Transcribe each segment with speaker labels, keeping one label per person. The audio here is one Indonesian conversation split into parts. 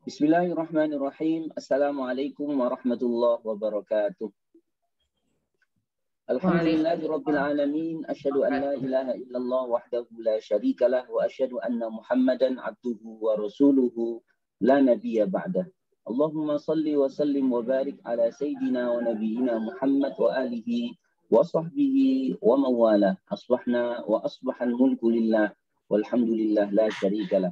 Speaker 1: Bismillahirrahmanirrahim. Assalamualaikum warahmatullahi wabarakatuh. Alhamdulillahirabbil alamin. Asyhadu an la ilaha illallah wahdahu la syarikalah wa asyhadu anna Muhammadan abduhu wa rasuluhu la nabiyya ba'dah. Allahumma salli wa sallim wa barik ala sayyidina wa nabiyyina Muhammad wa alihi wa sahbihi wa mawala. Asbahna wa asbahal mulku lillah walhamdulillah la syarikalah.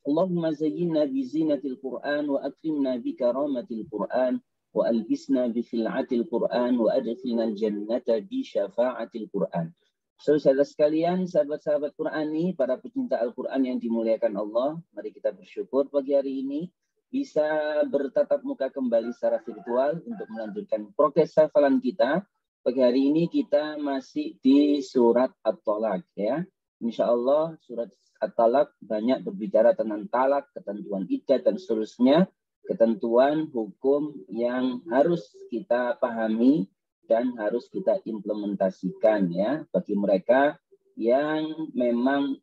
Speaker 1: Allahumma zayyinna bi zinatil Qur'an wa akrimna bi karamatil Qur'an wa albisna bi khil'atil Qur'an wa adkhilna al-jannata bi syafa'atil Qur'an. Saudara sekalian, sahabat-sahabat Qur'ani, para pecinta Al-Qur'an yang dimuliakan Allah, mari kita bersyukur pagi hari ini bisa bertatap muka kembali secara virtual untuk melanjutkan progres hafalan kita. Pagi hari ini kita masih di surat At-Talaq ya. Insya Allah surat At-Talaq banyak berbicara tentang talak, ketentuan iddah dan seterusnya, ketentuan hukum yang harus kita pahami dan harus kita implementasikan ya bagi mereka yang memang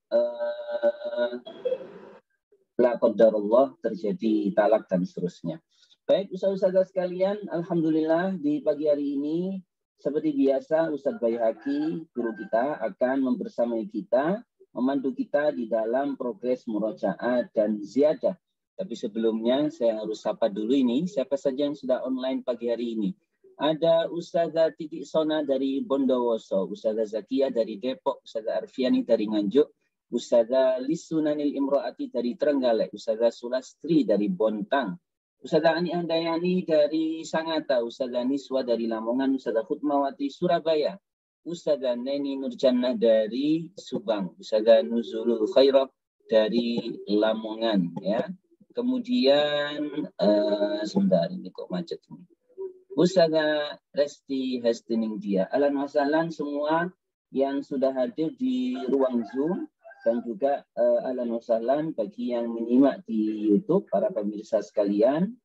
Speaker 1: la qadarullah terjadi talak dan seterusnya. Baik Ustaz-Ustaz sekalian, alhamdulillah di pagi hari ini seperti biasa Ustaz Baihaqi guru kita akan membersamai kita, memandu kita di dalam progres murojaah dan ziyadah. Tapi sebelumnya saya harus sapa dulu ini, siapa saja yang sudah online pagi hari ini. Ada Ustazah Titik Sona dari Bondowoso, Ustazah Zakia dari Depok, Ustazah Arfiani dari Nganjuk, Ustazah Lisunanil Imro'ati dari Trenggalek, Ustazah Sulastri dari Bontang, Ustazah Ani Handayani dari Sangatta, Ustazah Niswa dari Lamongan, Ustazah Khutmawati Surabaya, Ustazah Neni Nurjannah dari Subang, Ustazah Nuzulul Khairah dari Lamongan ya. Kemudian sebentar ini kok macet ini. Ustazah Resti Hestining dia. Ahlan wa sahlan semua yang sudah hadir di ruang Zoom dan juga ahlan wa sahlan bagi yang menyimak di YouTube, para pemirsa sekalian,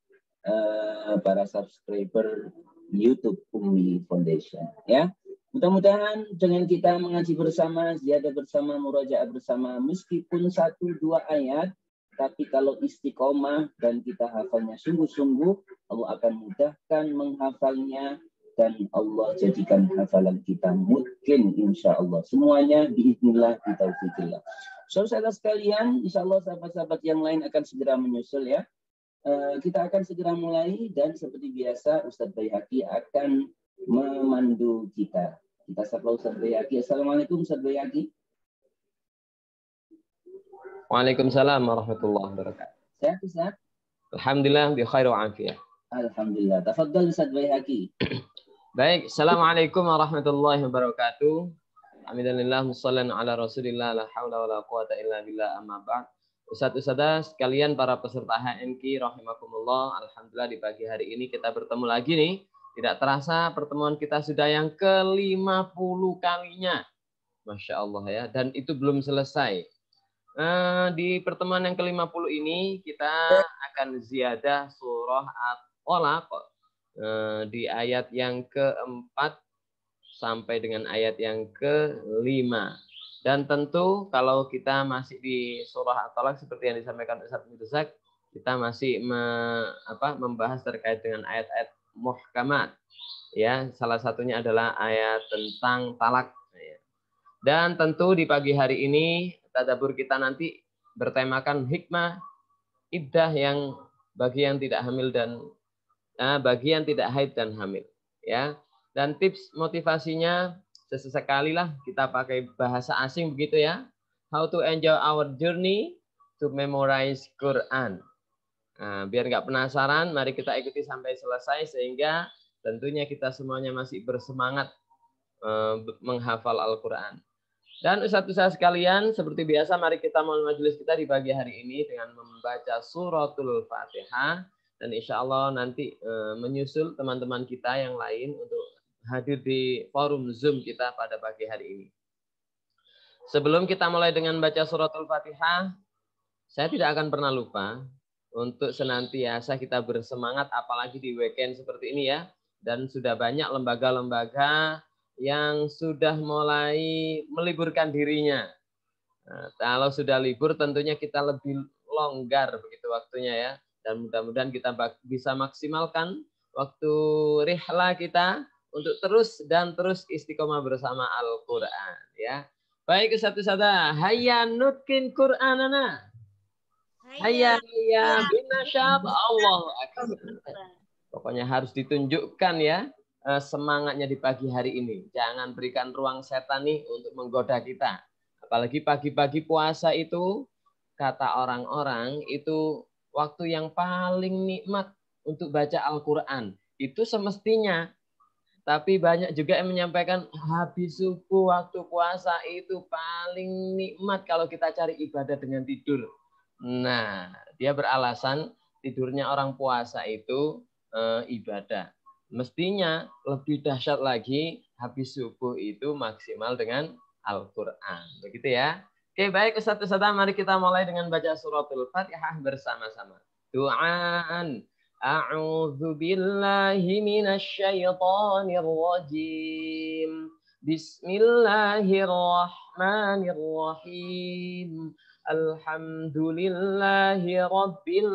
Speaker 1: para subscriber YouTube Ummi Foundation ya. Mudah-mudahan dengan kita mengaji bersama, ziyadah bersama, murojaah bersama, meskipun 1-2 ayat, tapi kalau istiqomah dan kita hafalnya sungguh-sungguh, Allah akan mudahkan menghafalnya dan Allah jadikan hafalan kita mungkin insya Allah. Semuanya biiznillah, bitaufikillah. Saudara sekalian, insya Allah sahabat-sahabat yang lain akan segera menyusul ya. Kita akan segera mulai dan seperti biasa Ustadz Baihaqi akan memandu kita. Kita sapa Ustadz Baihaqi. Assalamualaikum Ustadz Baihaqi.
Speaker 2: Waalaikumsalam warahmatullahi wabarakatuh.
Speaker 1: Sehat Ustadz?
Speaker 2: Alhamdulillah bi khair wa afiyah.
Speaker 1: Alhamdulillah. Tafadhal Ustadz Baihaqi.
Speaker 2: Baik, assalamualaikum warahmatullahi wabarakatuh. Alhamdulillah mussallan ala Rasulillah la haula wala quwata illa billah amma ba'd. Ustadz-ustadzah sekalian para peserta HMQ rahimakumullah. Alhamdulillah di pagi hari ini kita bertemu lagi nih. Tidak terasa pertemuan kita sudah yang ke-50 kalinya. Masya Allah ya. Dan itu belum selesai. Di pertemuan yang ke-50 ini kita akan ziyadah surah At-Talaq di ayat yang ke-4 sampai dengan ayat yang ke-5. Dan tentu kalau kita masih di surah At-Talaq seperti yang disampaikan Ustaz Mirza, kita masih membahas terkait dengan ayat-ayat muhkamat ya, salah satunya adalah ayat tentang talak ya. Dan tentu di pagi hari ini tadabbur kita nanti bertemakan hikmah iddah yang bagi yang tidak hamil dan bagi yang tidak haid dan hamil ya. Dan tips motivasinya sesekali lah kita pakai bahasa asing begitu ya. How to enjoy our journey to memorize Quran. Nah, biar nggak penasaran, mari kita ikuti sampai selesai sehingga tentunya kita semuanya masih bersemangat menghafal Al-Quran. Dan ustadz-ustadz sekalian, seperti biasa mari kita mulai majelis kita di pagi hari ini dengan membaca suratul Fatihah. Dan insya Allah nanti menyusul teman-teman kita yang lain untuk hadir di forum Zoom kita pada pagi hari ini. Sebelum kita mulai dengan baca suratul Fatihah, saya tidak akan pernah lupa untuk senantiasa kita bersemangat apalagi di weekend seperti ini ya. Dan sudah banyak lembaga-lembaga yang sudah mulai meliburkan dirinya. Nah, kalau sudah libur tentunya kita lebih longgar begitu waktunya ya. Dan mudah-mudahan kita bisa maksimalkan waktu rihla kita untuk terus dan terus istiqomah bersama Al-Quran. Ya. Baik, Ustaz-Ustazah. Hayya nutkin Qur'anana. Hayya binasyab. Allahu akbar. Pokoknya harus ditunjukkan ya semangatnya di pagi hari ini. Jangan berikan ruang setan nih untuk menggoda kita. Apalagi pagi-pagi puasa itu, kata orang-orang, itu waktu yang paling nikmat untuk baca Al-Quran. Itu semestinya. Tapi banyak juga yang menyampaikan habis subuh waktu puasa itu paling nikmat kalau kita cari ibadah dengan tidur. Nah, dia beralasan tidurnya orang puasa itu ibadah. Mestinya lebih dahsyat lagi habis subuh itu maksimal dengan Al-Quran. Begitu ya. Oke, baik Ustaz-Ustazah, mari kita mulai dengan baca suratul Fatihah bersama-sama. Doaan. A'udzu billahi minasy syaithanir rajim. Bismillahirrahmanirrahim. Alhamdulillahi rabbil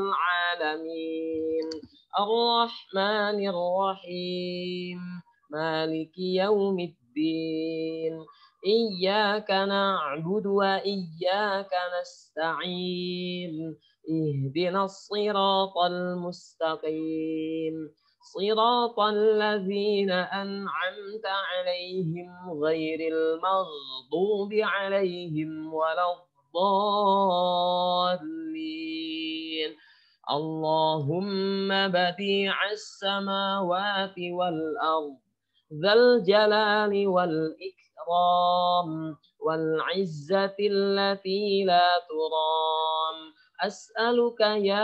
Speaker 2: alamin. Ar-Rahmanir Rahim. Maliki yaumiddin. Iyyaka na'budu wa iyyaka nasta'in. Ihdinas siratal mustaqim. Siratal ladzina an'amta 'alaihim ghairil maghdubi 'alaihim waladdallin. Allahumma badi'as samawati wal ardh dzal jalali wal ikram wal 'izzati allati la turam. As'aluka ya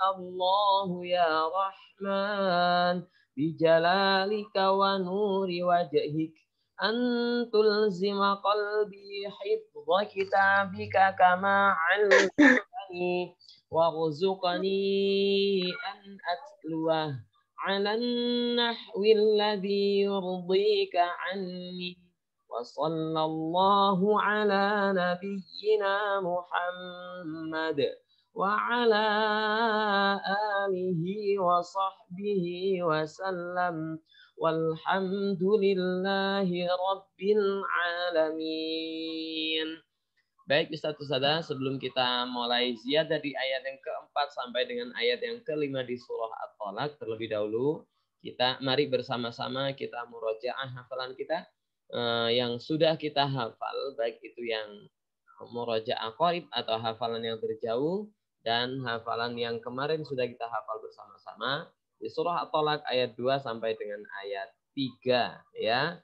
Speaker 2: Allah ya Rahman bijalalika wa nuri wajhik an tulzima qalbi hifdha kitabika kama 'allamtani warzuqni an atluwah 'ala an-nahwi alladhi yurdika 'anni. وصلى الله على نبينا محمد وعلى آله وصحبه وسلم والحمد لله رب العالمين. Baik Ustaz-Ustazah, sebelum kita mulai ziyadah dari ayat yang keempat sampai dengan ayat yang kelima di surah At-Tolak, terlebih dahulu kita mari bersama-sama kita murojaah hafalan kita yang sudah kita hafal, baik itu yang murojaah qarib atau hafalan yang terjauh dan hafalan yang kemarin sudah kita hafal bersama-sama di surah At-Tolak ayat 2 sampai dengan ayat 3 ya.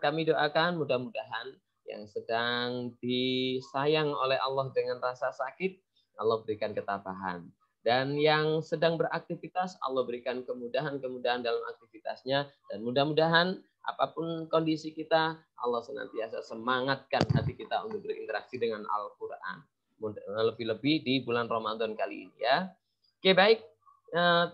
Speaker 2: Kami doakan mudah-mudahan yang sedang disayang oleh Allah dengan rasa sakit, Allah berikan ketabahan. Dan yang sedang beraktivitas, Allah berikan kemudahan-kemudahan dalam aktivitasnya. Dan mudah-mudahan apapun kondisi kita, Allah senantiasa semangatkan hati kita untuk berinteraksi dengan Al-Quran. Lebih-lebih di bulan Ramadan kali ini ya. Oke, baik.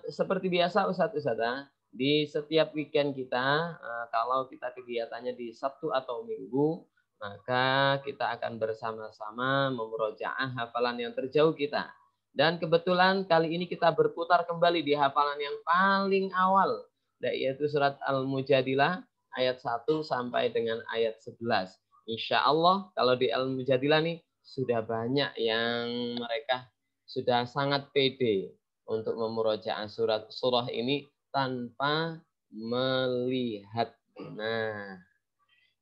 Speaker 2: Seperti biasa Ustaz-Ustazah, di setiap weekend kita, kalau kita kegiatannya di Sabtu atau Minggu, maka kita akan bersama-sama memurojaah hafalan yang terjauh kita. Dan kebetulan kali ini kita berputar kembali di hafalan yang paling awal, yaitu surat Al-Mujadilah ayat 1 sampai dengan ayat 11. Insya Allah kalau di Al-Mujadilah nih sudah banyak yang mereka sudah sangat pede untuk memurojaah surah ini tanpa melihat. Nah,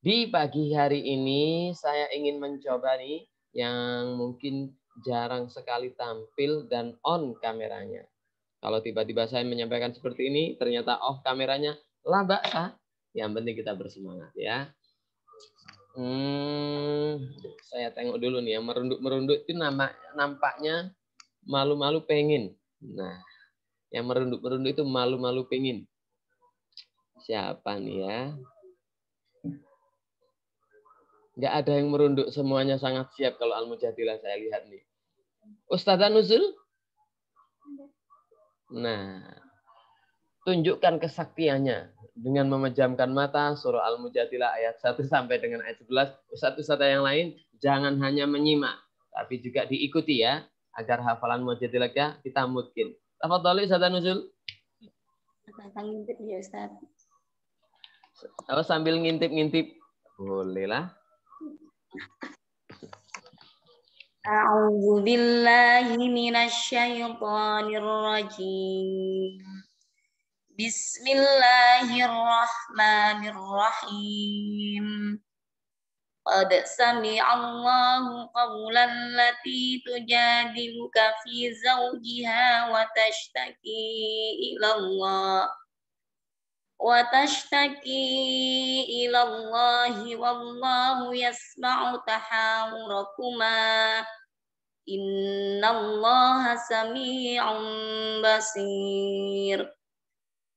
Speaker 2: di pagi hari ini saya ingin mencoba nih yang mungkin jarang sekali tampil dan on kameranya. Kalau tiba-tiba saya menyampaikan seperti ini, ternyata off kameranya, lah baksa. Yang penting kita bersemangat ya. Saya tengok dulu nih, yang merunduk-merunduk itu nampaknya malu-malu pengen. Nah, yang merunduk-merunduk itu malu-malu pengen. Siapa nih ya? Nggak ada yang merunduk, semuanya sangat siap kalau Al-Mujadilah saya lihat nih. Ustadzah Nuzul? Nah, tunjukkan kesaktiannya dengan memejamkan mata surah Al-Mujadilah ayat 1 sampai dengan ayat 11. Ustadz-ustadzah yang lain jangan hanya menyimak, tapi juga diikuti ya. agar hafalanmu jadi lega, kita mungkin. Tafadhali Ustaz Nuzul.
Speaker 3: Ngintip ya Ustaz.
Speaker 2: Sambil ngintip-ngintip. Boleh lah.
Speaker 3: A'udzu billahi minasyaitonir rajim. Bismillahirrahmanirrahim. Qad sami'allahu qawlan lati tujadiluka fi zawjiha wa tashtaki ilallahi wallahu yasma'u tahawurakuma innallaha sami'un basir.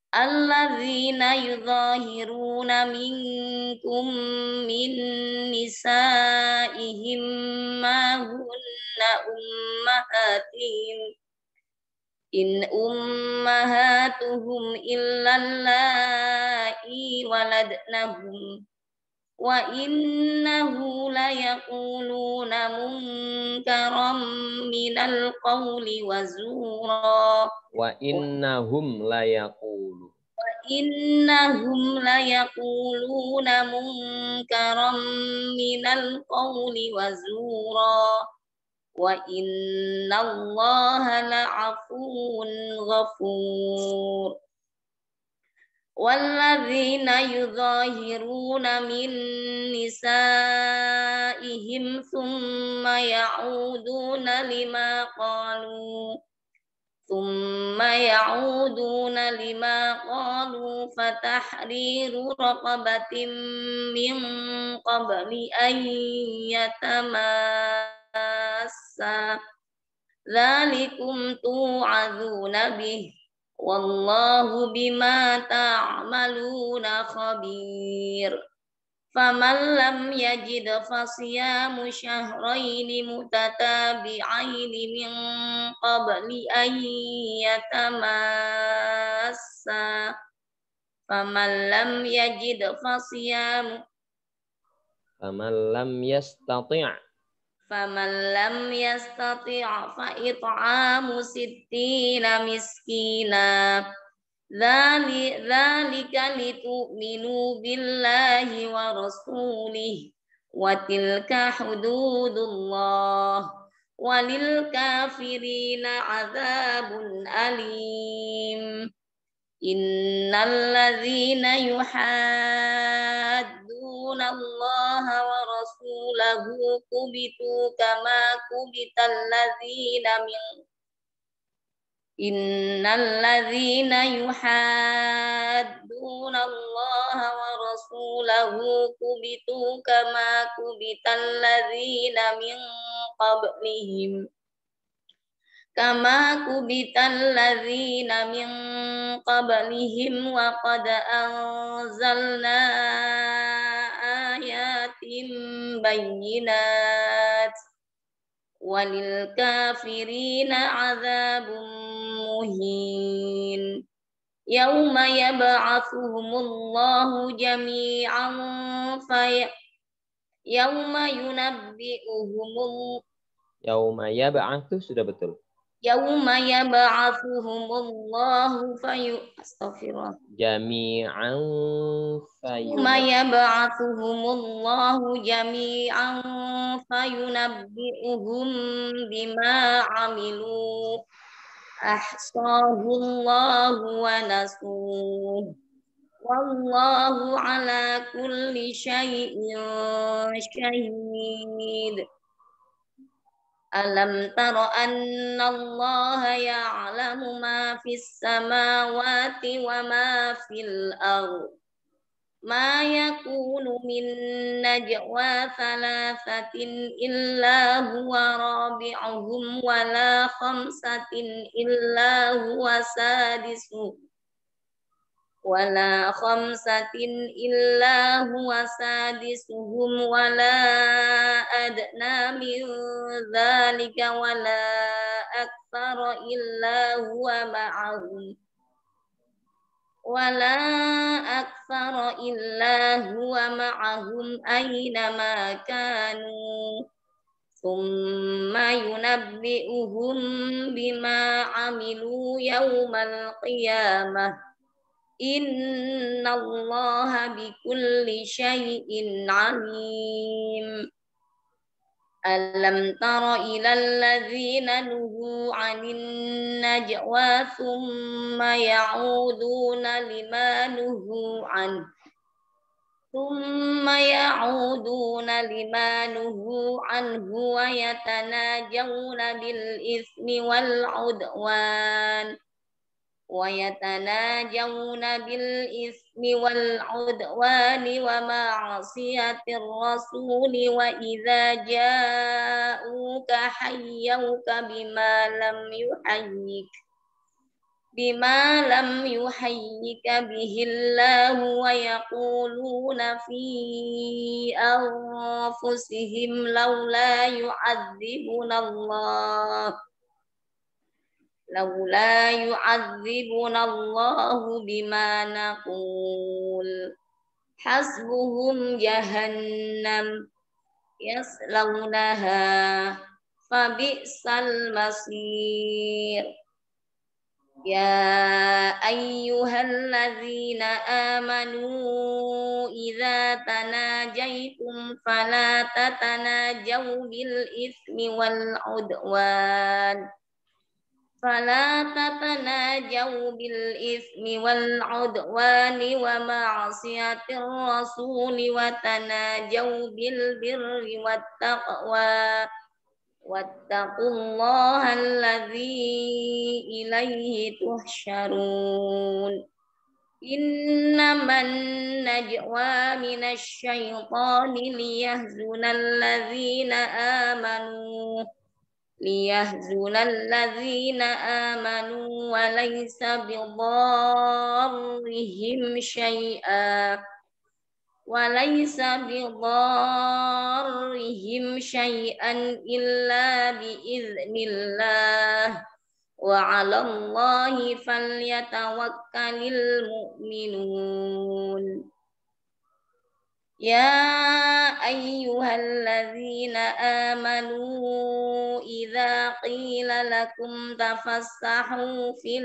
Speaker 3: Alladzina yudhahiruna minkum min nisaihim ma hunna ummahatihim in ummahatuhum illa allai waladnahum wa innahu layaquluna munkaram minal qawli wa zura
Speaker 2: wa innahum layaqulu
Speaker 3: innahum layaquluna munkaram minal qawli wa zura wa innallaha la'afuwun ghafur. Walladzina yudhahiruna min nisaihim thumma ya'uduna lima qalu fatahriru raqabatin min qabli an yatamassa dzalikum tu'adzuna bih wallahu bima ta'maluna khabir. Faman lam yajid fasiyamu syahraini mutatabi'aini min qabli an yatamassa. Faman lam yajid fasiyamu Faman lam yastati' fa it'amu sittina miskina. Dzalika litu'minu billahi wa rasulih wa tilka hududullah walil kafirina adzabun alim. Innal ladzina yuhadduna Allaha wa rasulahu kubitu kama kubital ladzina min Innal ladzina yuhadduna Allaha wa rasulahu kubitu kama kubital ladzina min qablihim wa qad anzalna ayatin bayyinat walil kafirina adzabun muhin. Yauma yab'atsuhumullahu jami'an yauma
Speaker 2: yab'atsu sudah betul.
Speaker 3: Yauma yab'atsuhumullahu
Speaker 2: jami'an
Speaker 3: fayunabbi'uhum bima 'amilu ahsahullahu wa nasuh wallahu ala kulli syai'in syahid. Alam tara anna allaha ya'lamu ma fis samawati wa ma fil ardh ma yakunu min najwa thalathatin illa huwa rabi'uhum wa la khamsatin illa huwa sadisuhum wala adna min dzalika wala aktsara illa huwa ma'ahum aina ma kanu ثم ينبئهم بما عملوا يوم القيامة إن الله بكل شيء عليم ألم تر إلى الذين نهوا عن النجوى ثم يعودون لما نهوا عنه ويتناجون بالإثم والعدوان ومعصية الرسول وإذا جاءوك حيوك بما لم يحيك به الله ويقولون في أنفسهم لولا يعذبنا الله بما نقول حسبهم جهنم يصلونها فبئس المصير يا أيها الذين آمنوا إذا تناجيتم فلا تتناجوا بالإثم والعدوان ومعصية الرسول وتناجوا بالبر والتقوى واتقوا الله الذي إليه تحشرون إنما النجوى من الشيطان ليحزن الذين آمنوا وليس بضارهم شيئا إلا بإذن الله وعلى الله فليتوكل المؤمنون يا أيها الذين آمنوا إذا قيل لكم تفسحوا في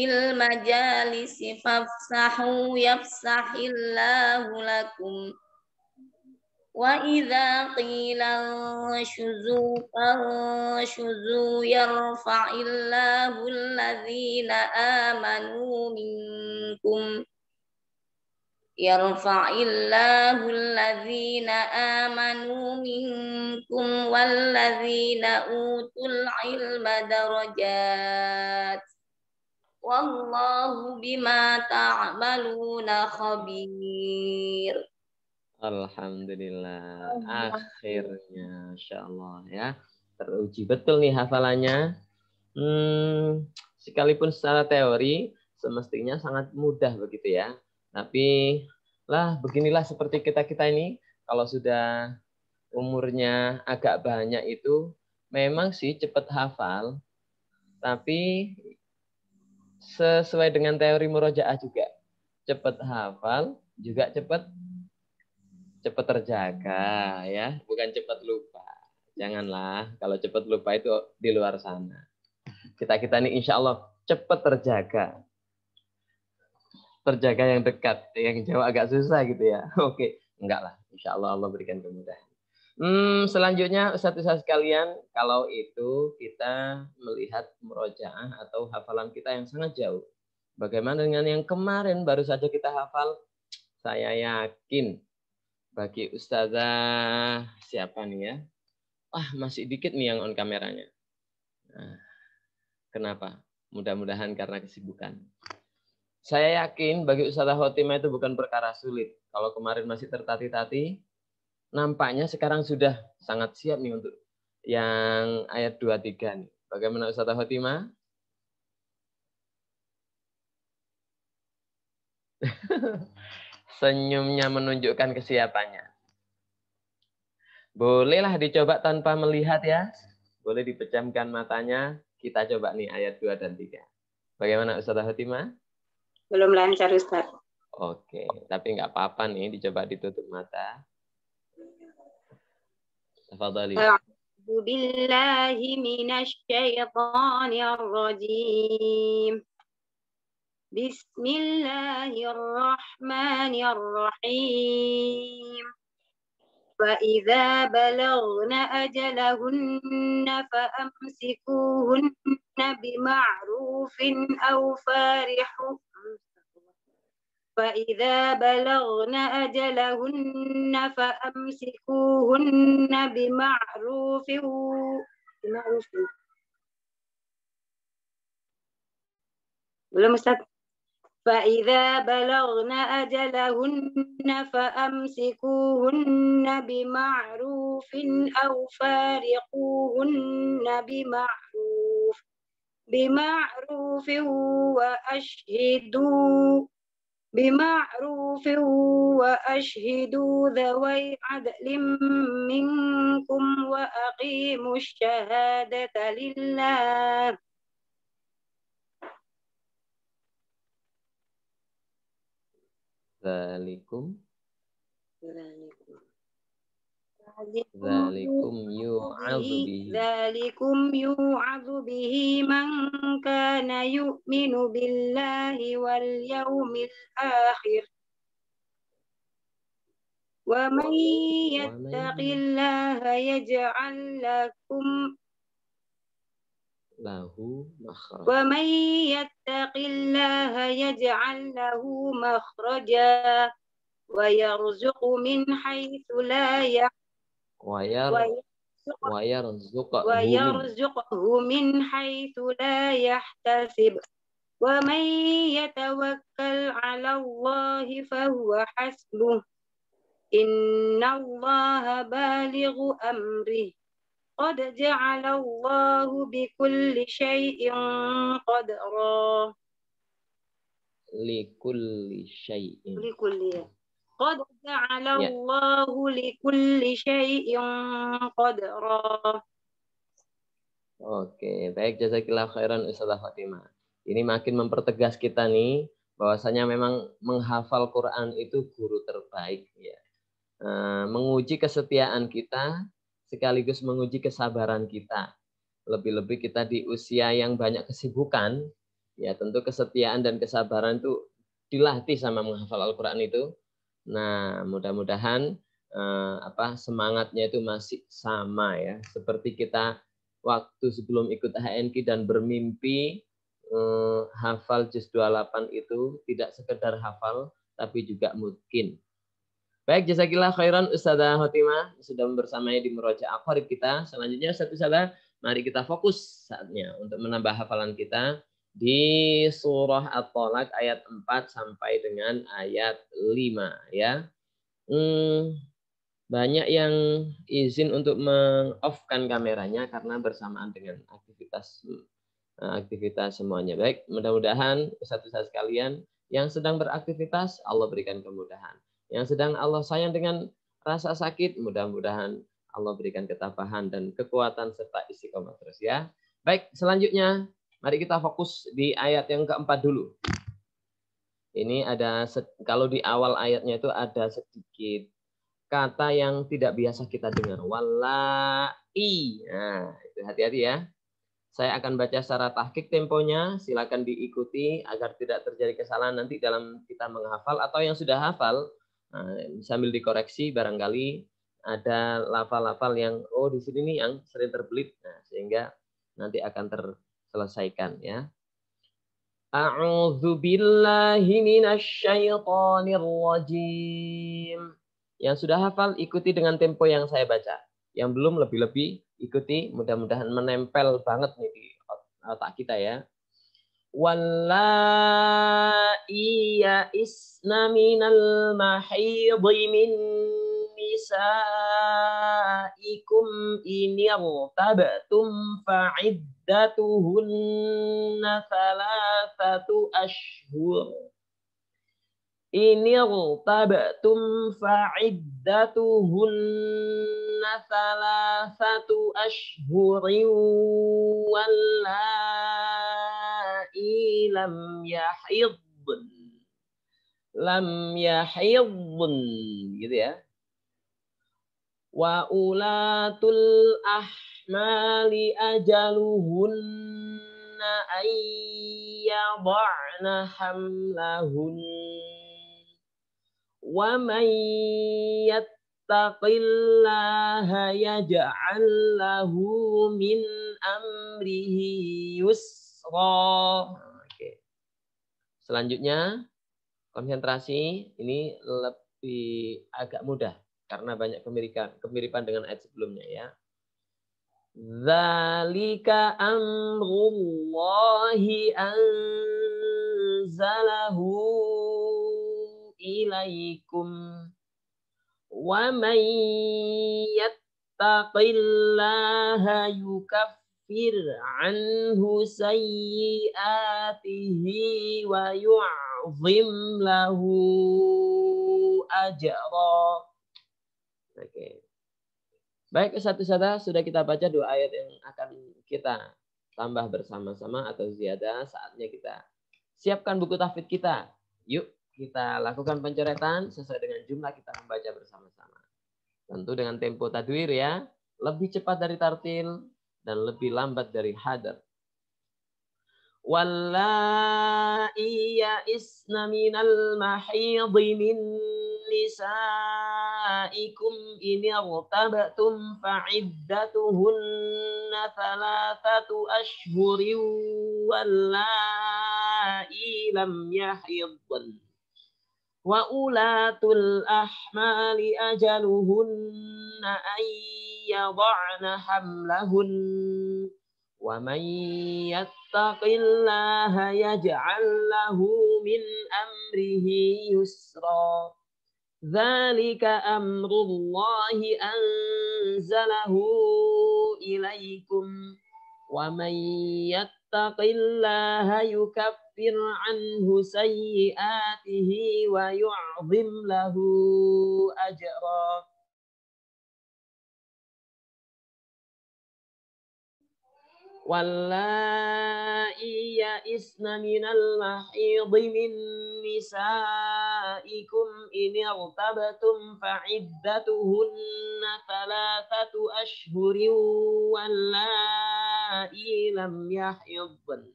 Speaker 3: المجالس فافسحوا يفسح الله لكم وإذا قيل انشزوا فانشزوا يرفع الله الذين آمنوا منكم والذين أوتوا العلم درجات والله بما تعملون خبير.
Speaker 2: Alhamdulillah, akhirnya, Masya Allah ya, teruji betul nih hafalannya. Sekalipun secara teori semestinya sangat mudah begitu ya, tapi beginilah seperti kita ini, kalau sudah umurnya agak banyak itu memang sih cepat hafal, tapi sesuai dengan teori murojaah juga cepat hafal juga cepat terjaga ya, bukan cepat lupa. Janganlah kalau cepat lupa itu di luar sana. Kita ini insya Allah cepat terjaga yang dekat, yang jauh agak susah gitu ya. Oke, enggak lah, insya Allah berikan kemudahan. Selanjutnya Ustaz-Ustaz sekalian, kalau itu kita melihat murojaah atau hafalan kita yang sangat jauh. Bagaimana dengan yang kemarin baru saja kita hafal? Saya yakin bagi Ustazah siapa nih ya? Masih dikit nih yang on kameranya. Nah, kenapa? Mudah-mudahan karena kesibukan. Saya yakin bagi Ustazah Khotimah itu bukan perkara sulit. Kalau kemarin masih tertati-tati, nampaknya sekarang sudah sangat siap nih untuk yang ayat 23 nih. Bagaimana Ustazah Khotimah? Senyumnya menunjukkan kesiapannya. Bolehlah dicoba tanpa melihat ya. Boleh dipejamkan matanya. Kita coba nih ayat 2 dan 3. Bagaimana Ustazah Fatimah?
Speaker 4: Belum lancar Ustaz.
Speaker 2: Oke, tapi nggak apa-apa nih, dicoba ditutup mata. Tafadhali.
Speaker 4: A'udzu billahi minasy syaithanir rajim. Bismillahirrahmanirrahim. فإذا بلغن أجلهن فأمسكوهن بمعروف أو فارقوهن فإذا بلغن أجلهن فأمسكوهن بمعروف belum Ustaz. فإذا بلغن أجلهن فأمسكوهن بمعروف أو فارقوهن بمعروف وأشهدوا ذوي عدل منكم وأقيموا الشهادة لله
Speaker 2: Zalikum
Speaker 4: yu'adzu bihi man kana yu'minu billahi wal yawmil akhir wa man yattaqillaha yaj'al ومن يتق الله يجعل له مخرجا ويرزقه من حيث لا يحتسب ومن يتوكل على الله فهو حسبه إن الله بالغ أمره قد جعل الله بكل شيء قدرا قد جعل الله لكل شيء قدرا.
Speaker 2: Oke, baik, jazakillah khairan Ustazah Fatimah. Ini makin mempertegas kita nih bahwasanya memang menghafal Quran itu guru terbaik ya. Menguji kesetiaan kita sekaligus menguji kesabaran kita. Lebih-lebih kita di usia yang banyak kesibukan, ya tentu kesetiaan dan kesabaran itu dilatih sama menghafal Al-Quran itu. Nah, mudah-mudahan semangatnya itu masih sama ya. Seperti kita waktu sebelum ikut HNQ dan bermimpi hafal juz 28 itu tidak sekedar hafal, tapi juga mungkin. Baik, jazakillah khairan Ustazah Fatimah sudah bersamanya di Murojaah Aqarib kita. Selanjutnya Ustazah, mari kita fokus saatnya untuk menambah hafalan kita di surah At-Tolak ayat 4 sampai dengan ayat 5 ya. Banyak yang izin untuk meng-off-kan kameranya karena bersamaan dengan aktivitas semuanya. Baik, mudah-mudahan Ustaz-Ustaz sekalian yang sedang beraktivitas Allah berikan kemudahan. Yang sedang Allah sayang dengan rasa sakit, mudah-mudahan Allah berikan ketabahan dan kekuatan serta istiqomah terus ya. Baik, selanjutnya mari kita fokus di ayat yang keempat dulu. Ini ada, kalau di awal ayatnya itu ada sedikit kata yang tidak biasa kita dengar. Wallahi. Nah, itu hati-hati ya. Saya akan baca secara tahqiq temponya, silakan diikuti agar tidak terjadi kesalahan nanti dalam kita menghafal atau yang sudah hafal. Sambil dikoreksi barangkali ada lafal-lafal yang di sini nih yang sering terbelit, sehingga nanti akan terselesaikan ya. A'udzu billahi minasy syaithanir rajim. Yang sudah hafal ikuti dengan tempo yang saya baca. Yang belum lebih-lebih ikuti, mudah-mudahan menempel banget nih di otak kita ya. Wallahi ya'isna minal mahidhi min nisaikum in irtabtum fa'iddatuhunna thalathatu ashhur irtabtum fa'iddatuhunna thalathatu ashhurin wallai lam yahidn gitu ya. Wa ulatul ahmali ajaluhunna ayyada'na hamlahun wa man yattaqillaha yaj'al lahu min amrihi yusra. Oke. Selanjutnya konsentrasi ini lebih agak mudah karena banyak kemiripan dengan ayat sebelumnya ya. Dzalika amrullahi anzalahu ilaikum wa man yattaqillaha yukaffir anhu sayyi'atihi wa yu'zim lahu ajra. Oke. Baik, satu-satu sudah kita baca 2 ayat yang akan kita tambah bersama-sama atau ziyadah. Saatnya kita siapkan buku tahfidz kita. Yuk, kita lakukan pencoretan sesuai dengan jumlah kita membaca bersama-sama. Tentu dengan tempo tadwir ya. Lebih cepat dari tartil dan lebih lambat dari hadar. Wallahi ya'isna minal mahidhi min nisaikum in irtabtum fa'iddatuhunna thalathatu ashhurin wallahi lam yahidn wa ulatul ahmali ajaluhunna ayyada'na hamlahun wa man yattaqillaha yaj'al lahu min amrihi yusra. Dzalika amrullahi anzalahu ilaikum wa man yattaqillaha yukaffir anhu sayyi'atihi wa yu'zim lahu ajra. Wallahi ya'isna minal mahidhi min nisaikum in irtabtum fa'iddatuhunna thalathatu ashhurin wallahi lam yahidn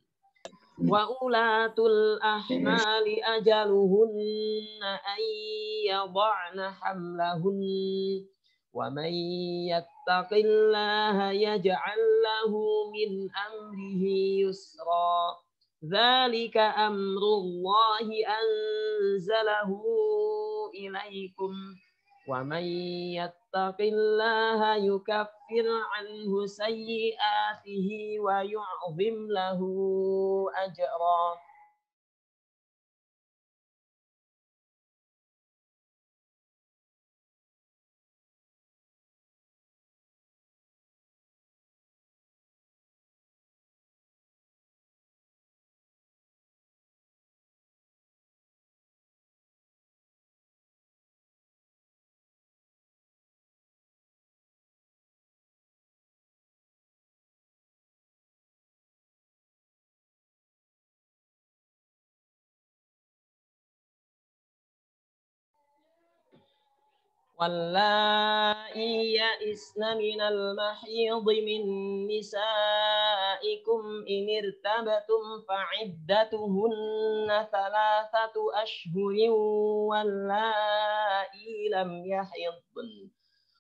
Speaker 2: wa ulatul ahmali ajaluhunna ayyada'na hamlahun wa man yattaqillaha yaj'al lahu min amrihi yusra. Dzalika amrullahi anzalahu ilaikum wa man yattaqillaha yukaffir anhu sayyi'atihi wa yu'zim lahu ajra. Wallahi ya'isna minal mahidhi min nisaikum in irtabtum fa'iddatuhunna thalathatu ashhurin wallahi lam yahidn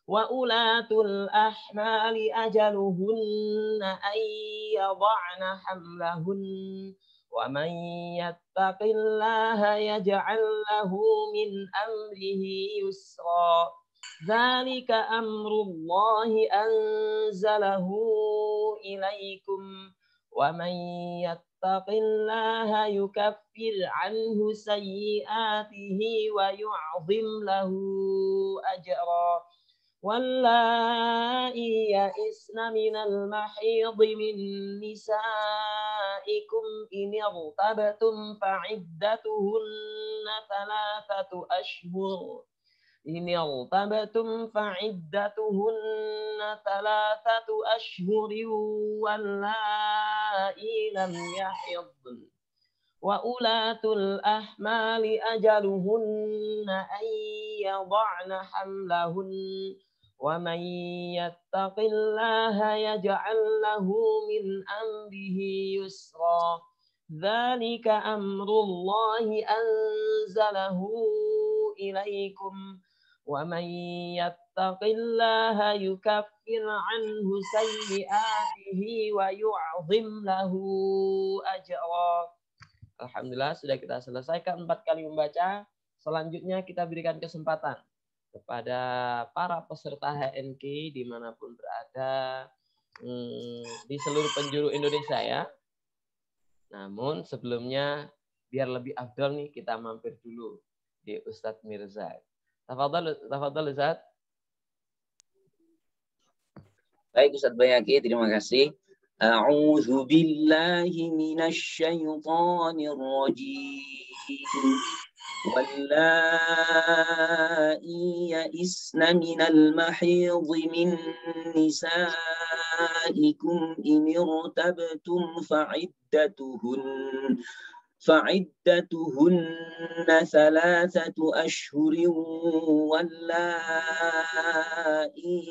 Speaker 2: wa ulatul ahmali ajaluhunna ayyada'na hamlahun wa man yattaqillaha yaj'al lahu min amrihi yusra. Dzalika amrullahi anzalahu ilaikum wa man yattaqillaha yukaffir anhu sayyi'atihi wa yu'zim lahu ajra. Wallahi ya'isna minal mahidhi min nisaikum in irtabtum fa'iddatuhunna ثلاثة أشهر إن ارتبتم فعدتهن ثلاثة أشهر واللائي لم يحضن وأولاة الأحمال أجلهن أن يضعن حملهن ومن يتق الله يجعل له من أمره يسرا ذلك أمر الله أنزله إليكم ومن يتق الله يكفر عنه سيئاته ويعظم له أجرا. Alhamdulillah sudah kita selesaikan 4 kali membaca. Selanjutnya kita berikan kesempatan kepada para peserta HNK dimanapun berada di seluruh penjuru Indonesia ya. Namun sebelumnya biar lebih afdal nih kita mampir dulu di Ustadz Mirza. Tafadhal Ustadz.
Speaker 1: Baik Ustadz Bayhaqi, terima kasih. A'udzu billahi minasy syaithanir rajim. Wallai ya'isna minal mahidh min nisaikum in irtabtum فعدتهن ثلاثة أشهر واللائي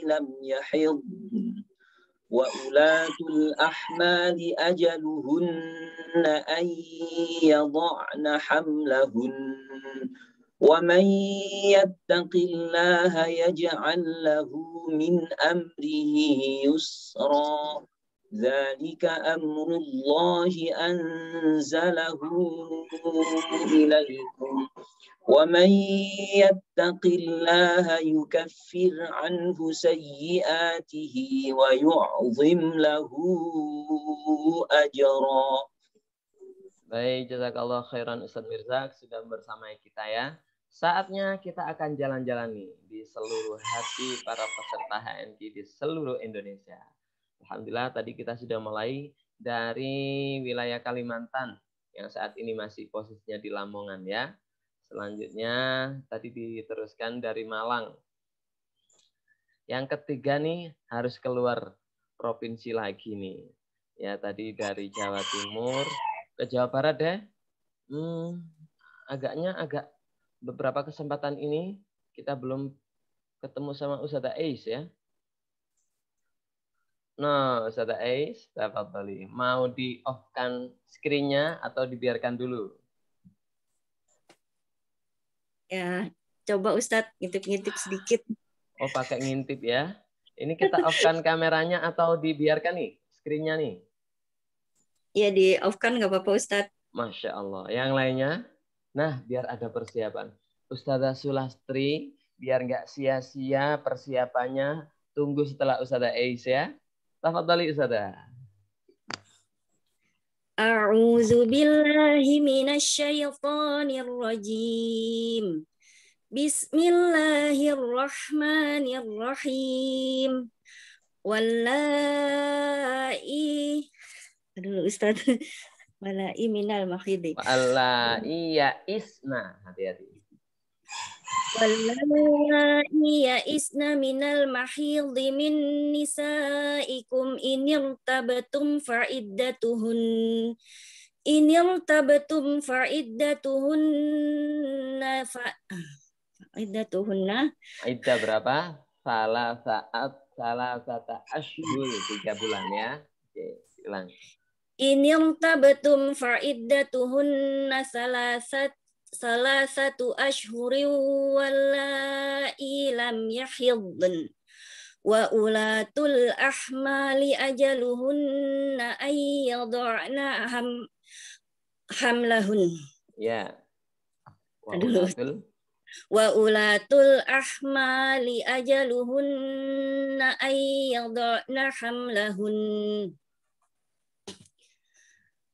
Speaker 1: لم يحضن وأولاة الأحمال أجلهن أن يضعن حملهن ومن يتق الله يجعل له من أمره يسرا ذلك أمر الله أنزله إليكم ومن يتق الله يكفر عنه سيئاته ويعظم له أجرا.
Speaker 2: Baik, jazakallah khairan Ustadz Mirza sudah bersama kita ya. Saatnya kita akan jalan-jalan nih di seluruh hati para peserta HNK di seluruh Indonesia. Alhamdulillah tadi kita sudah mulai dari wilayah Kalimantan yang saat ini masih posisinya di Lamongan ya. Selanjutnya tadi diteruskan dari Malang. Yang ketiga nih harus keluar provinsi lagi nih. Ya tadi dari Jawa Timur ke Jawa Barat deh. Agak beberapa kesempatan ini kita belum ketemu sama Ustazah Ais ya. Nah, Ustazah Ais, tafadhali. Mau di-off-kan screen-nya atau dibiarkan dulu?
Speaker 5: Ya, coba Ustadz ngintip-ngintip sedikit.
Speaker 2: Oh, pakai ngintip ya. Ini kita off-kan kameranya atau dibiarkan nih screen-nya nih?
Speaker 5: Iya, di-off-kan nggak apa-apa Ustadz.
Speaker 2: Masya Allah. Yang lainnya? Nah, biar ada persiapan. Ustazah Sulastri, biar nggak sia-sia persiapannya, tunggu setelah Ustazah Ais ya. Tafadhali Ustazah.
Speaker 5: A'udzu billahi minasy syaithanir rajim. Bismillahirrahmanirrahim. Wallai. Aduh Ustaz. Wallai minal mahidhi.
Speaker 2: Wallai ya'isna. Hati-hati.
Speaker 5: Wallai ya'isna minal mahidhi min nisaikum in irtabtum fa'iddatuhunna
Speaker 2: Iddah berapa? Salasata asyhur 3 bulan ya. Oke, ulang.
Speaker 5: In irtabtum fa'iddatuhunna salasatu ashhurin wallai lam yahidn wa ulatul ahmali ajaluhunna ay yad'na hamlahun.
Speaker 2: Ya.
Speaker 5: Wa ulatul ahmali ajaluhunna ay yad'na hamlahun.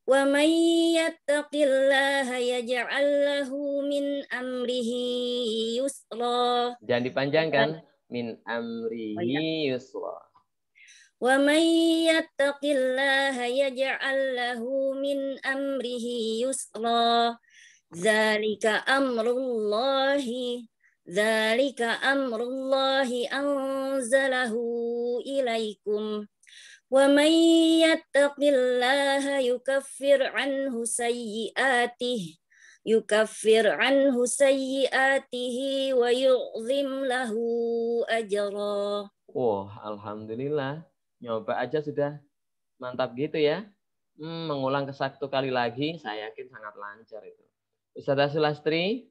Speaker 5: Wa may yattaqillaha yaj'al lahu min amrihi yusra.
Speaker 2: Jangan dipanjangkan. Min amrihi yusra.
Speaker 5: Wa may yattaqillaha yaj'al lahu min amrihi yusra. Zalika amrullahi anzalahu ilaikum. Wa man yattaqillaha yukaffir anhu sayyi'atihi wa yu'zim lahu ajra.
Speaker 2: Wah, alhamdulillah. Nyoba aja sudah mantap gitu ya. Mengulang ke 1 kali lagi, saya yakin sangat lancar itu. Ustazah Sulastri,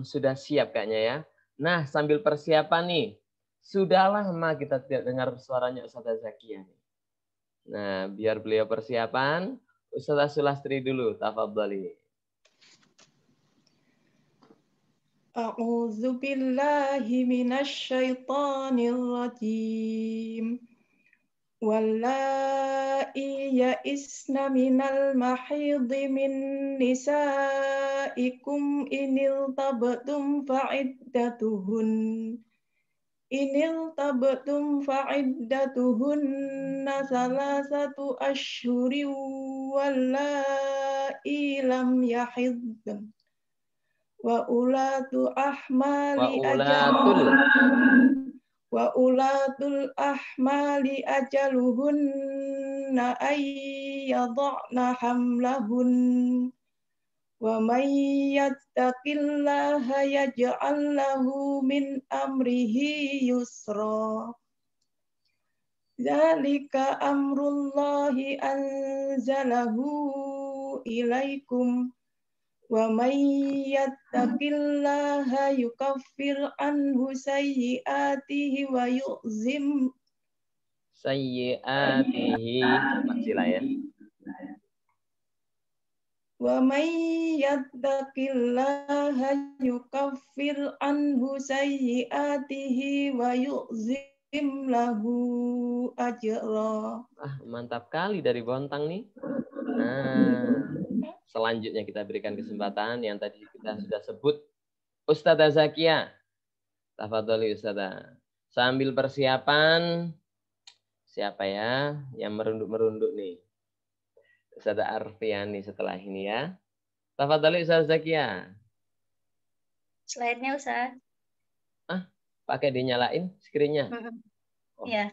Speaker 2: sudah siap kayaknya ya. Nah, sambil persiapan nih, sudah lama kita tidak dengar suaranya Ustazah Zakia nih. Nah, biar beliau persiapan, Ustazah Sulastri dulu, tafadhali.
Speaker 6: A'udzu billahi minasy syaithanir rajim. Wallai ya'isna minal mahidhi min nisaikum inil tabtum fa'iddatuhunna salasatu asyhurin wallai lam yahidn wa ulatul ahmali ajaluhunna ayyadhna hamlahun wa may yattaqillaha yaj'al lahu min amrihi yusra. Dzalika amrullahi anzalahu ilaikum. Wa may yattaqillaha yukaffir anhu sayyi'atihi wa yu'zim
Speaker 2: sayyi'atihi. Cepat ya.
Speaker 6: Wa may yattaqillaha yukaffir anhu sayyi'atihi wa yu'zim lahu ajra.
Speaker 2: Mantap kali dari Bontang nih. Nah, selanjutnya kita berikan kesempatan yang tadi kita sudah sebut, Ustazah Zakia. Tafadhali Ustazah. Sambil persiapan, siapa ya yang merunduk-merunduk nih? Ustazah Arfiani setelah ini ya. Tafadhali Ustazah Zakia.
Speaker 3: Slide-nya Ustaz.
Speaker 2: Pakai dinyalain screen-nya?
Speaker 3: Iya.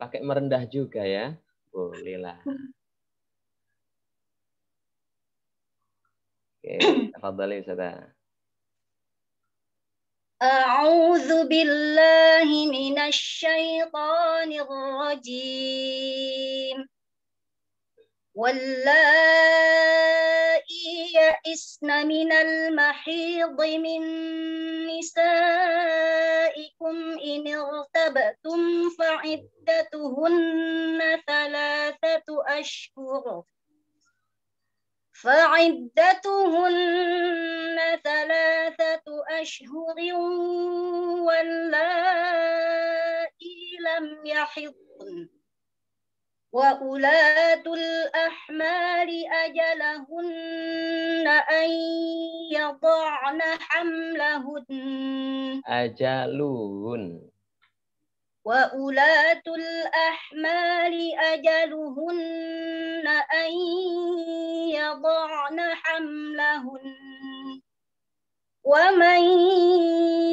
Speaker 2: Pakai merendah juga ya? Boleh lah. Oke, tafadhali Ustazah.
Speaker 3: A'udzu billahi minasy syaithanir rajim. Wallai ya'isna minal mahidhi min nisaikum in irtabtum fa'iddatuhunna thalathatu ashhur. فعدتهن 3 أشهر واللائي لم يحضن وأولاة الأحمال أجلهن أن يضعن حملهن وأولاة الأحمال أجلهن أن يضعن حملهن ومن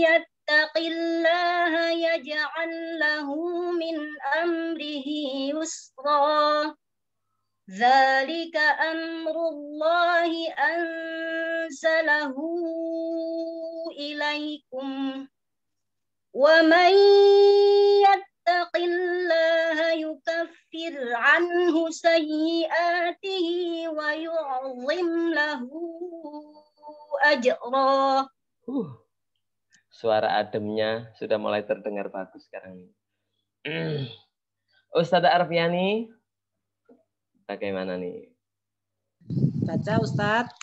Speaker 3: يتق الله يجعل له من أمره يسرا ذلك أمر الله أنزله إليكم ومن يتق الله يكفر عنه سيئاته ويعظم له أجرا.
Speaker 2: Suara ademnya sudah mulai terdengar bagus sekarang ini. Ustazah Arfiani, bagaimana nih?
Speaker 4: Baca Ustaz.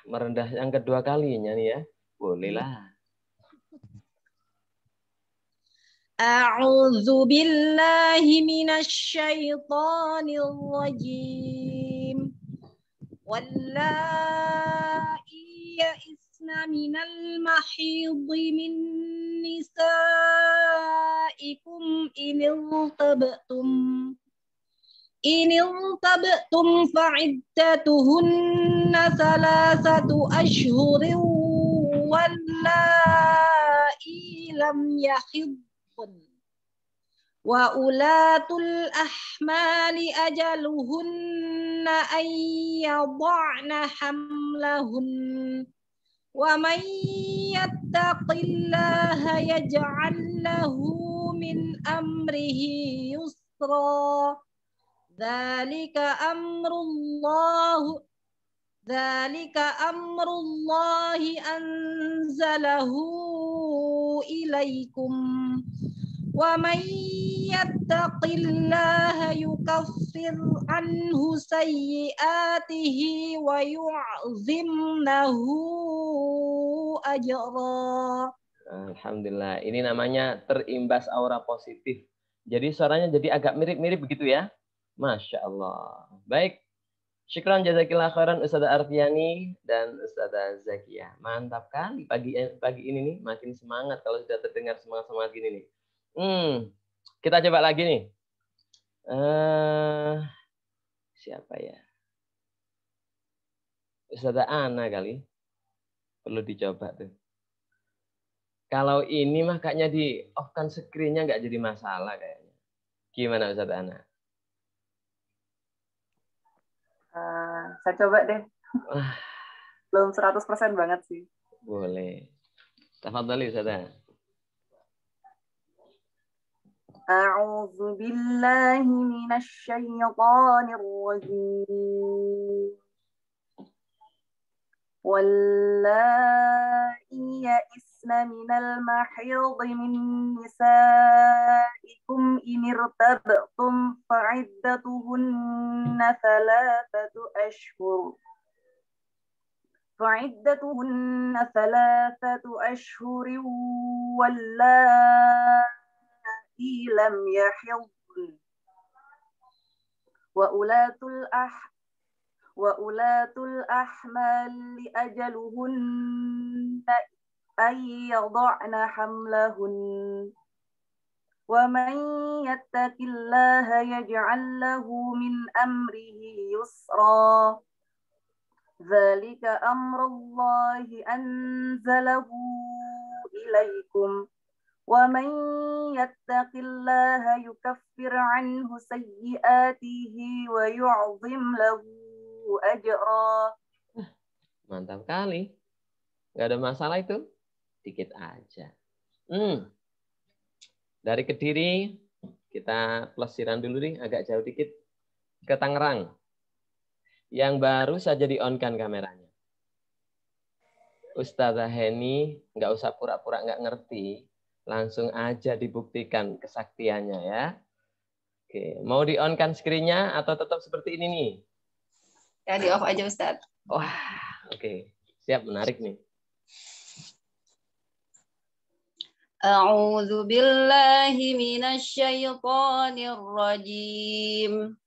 Speaker 2: Merendah yang kedua kalinya nih ya. Bolehlah.
Speaker 4: A'udzu billahi minasy syaithanir rajim. Wallai ya'isna minal mahidhi min nisaikum in إن ارتبتم فعدتهن 3 أشهر واللائي لم يحضن وأولاة الأحمال أجلهن أن يضعن حملهن ومن يتق الله يجعل له من أمره يسرا ذلك أمر الله أنزله إليكم ومن يتق الله يكفر عنه سيئاته ويعظم له أجرا.
Speaker 2: Alhamdulillah. Ini namanya terimbas aura positif. Jadi suaranya jadi agak mirip-mirip begitu ya. Masya Allah. Baik. Syukran jazakillah khairan Ustazah Arfiani dan Ustazah Zakiyah. Mantap kali pagi ini nih. Makin semangat kalau sudah terdengar semangat-semangat gini nih. Kita coba lagi nih. Siapa ya? Ustazah Ana kali. Perlu dicoba tuh. Kalau ini mah kayaknya di off-kan screen-nya nggak jadi masalah kayaknya. Gimana Ustazah Ana?
Speaker 7: Saya coba deh. Belum 100% banget sih.
Speaker 2: Boleh. Tafadhali Ustazah.
Speaker 7: A'udzu billahi minasy syaithanir rajim. Wallai ya'isna minal mahidhi min nisaikum in irtabtum fa'iddatuhunna 3 ashhur. فعدتهن 3 أشهر واللائي لم يحضن وأولاة الأحمال أجلهن أن يضعن حملهن ومن يتق الله يجعل له من أمره يسرا ذلك أمر الله أنزله إليكم ومن يتق الله يكفر عنه سيئاته ويعظم له أجرا.
Speaker 2: Mantap kali. Nggak ada masalah itu. Dikit aja. Dari Kediri, kita plesiran dulu nih, agak jauh dikit. Ke Tangerang. Yang baru saja di-on-kan kameranya. Ustazah Heni, nggak usah pura-pura nggak ngerti. Langsung aja dibuktikan kesaktiannya ya. Oke, mau di-on-kan screen-nya atau tetap seperti ini nih?
Speaker 7: Ya, di-off aja Ustaz.
Speaker 2: Wah, oke. Siap, menarik nih.
Speaker 7: A'udzu billahi minasy syaithanir rajim.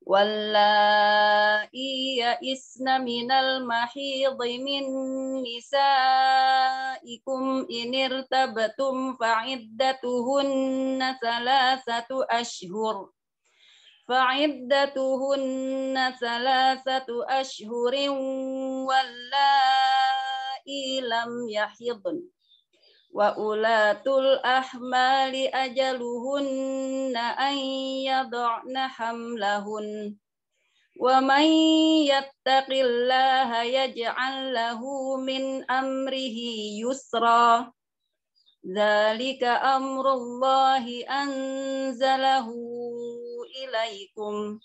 Speaker 7: Wallai ya'isna minal mahidhi min nisaikum in irtabtum fa'iddatuhunna 3 ashhur. فعدتهن 3 أشهر واللائي لم يحضن وأولاة الأحمال أجلهن أن يضعن حملهن ومن يتق الله يجعل له من أمره يسرا ذلك أمر الله أنزله إليكم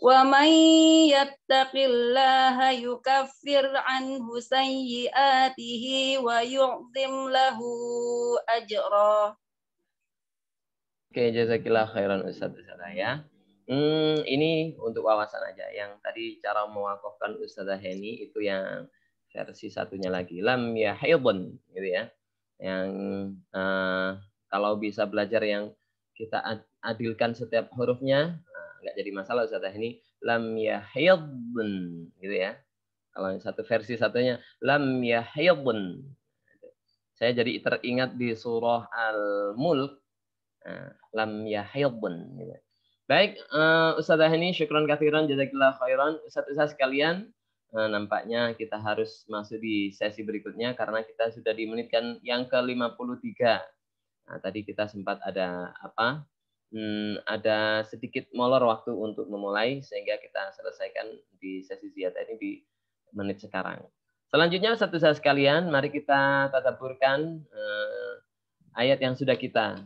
Speaker 7: ومن يتق الله يكفر عنه سيئاته ويعظم له أجرا.
Speaker 2: Oke, jazakillah khairan Ustazah ya. Ini untuk wawasan aja. Yang tadi cara mewakafkan Ustazah Heni itu yang versi satunya lagi. Lam yahidun gitu ya. Yang kalau bisa belajar yang kita adilkan setiap hurufnya, nggak jadi masalah Ustazah ini. Lam yahidun gitu ya. Kalau yang satu versi satunya lam yahidun. Saya jadi teringat di surah Al-Mulk. Lam yahidun gitu. Baik, Ustazah ini syukran katsiran jazakillah khairan. Ustaz-ustaz sekalian, nampaknya kita harus masuk di sesi berikutnya karena kita sudah di menit kan yang ke-53. Nah, tadi kita sempat ada ada sedikit molor waktu untuk memulai sehingga kita selesaikan di sesi ziyadah ini di menit sekarang. Selanjutnya Ustaz-ustaz sekalian, mari kita tadabburkan ayat yang sudah kita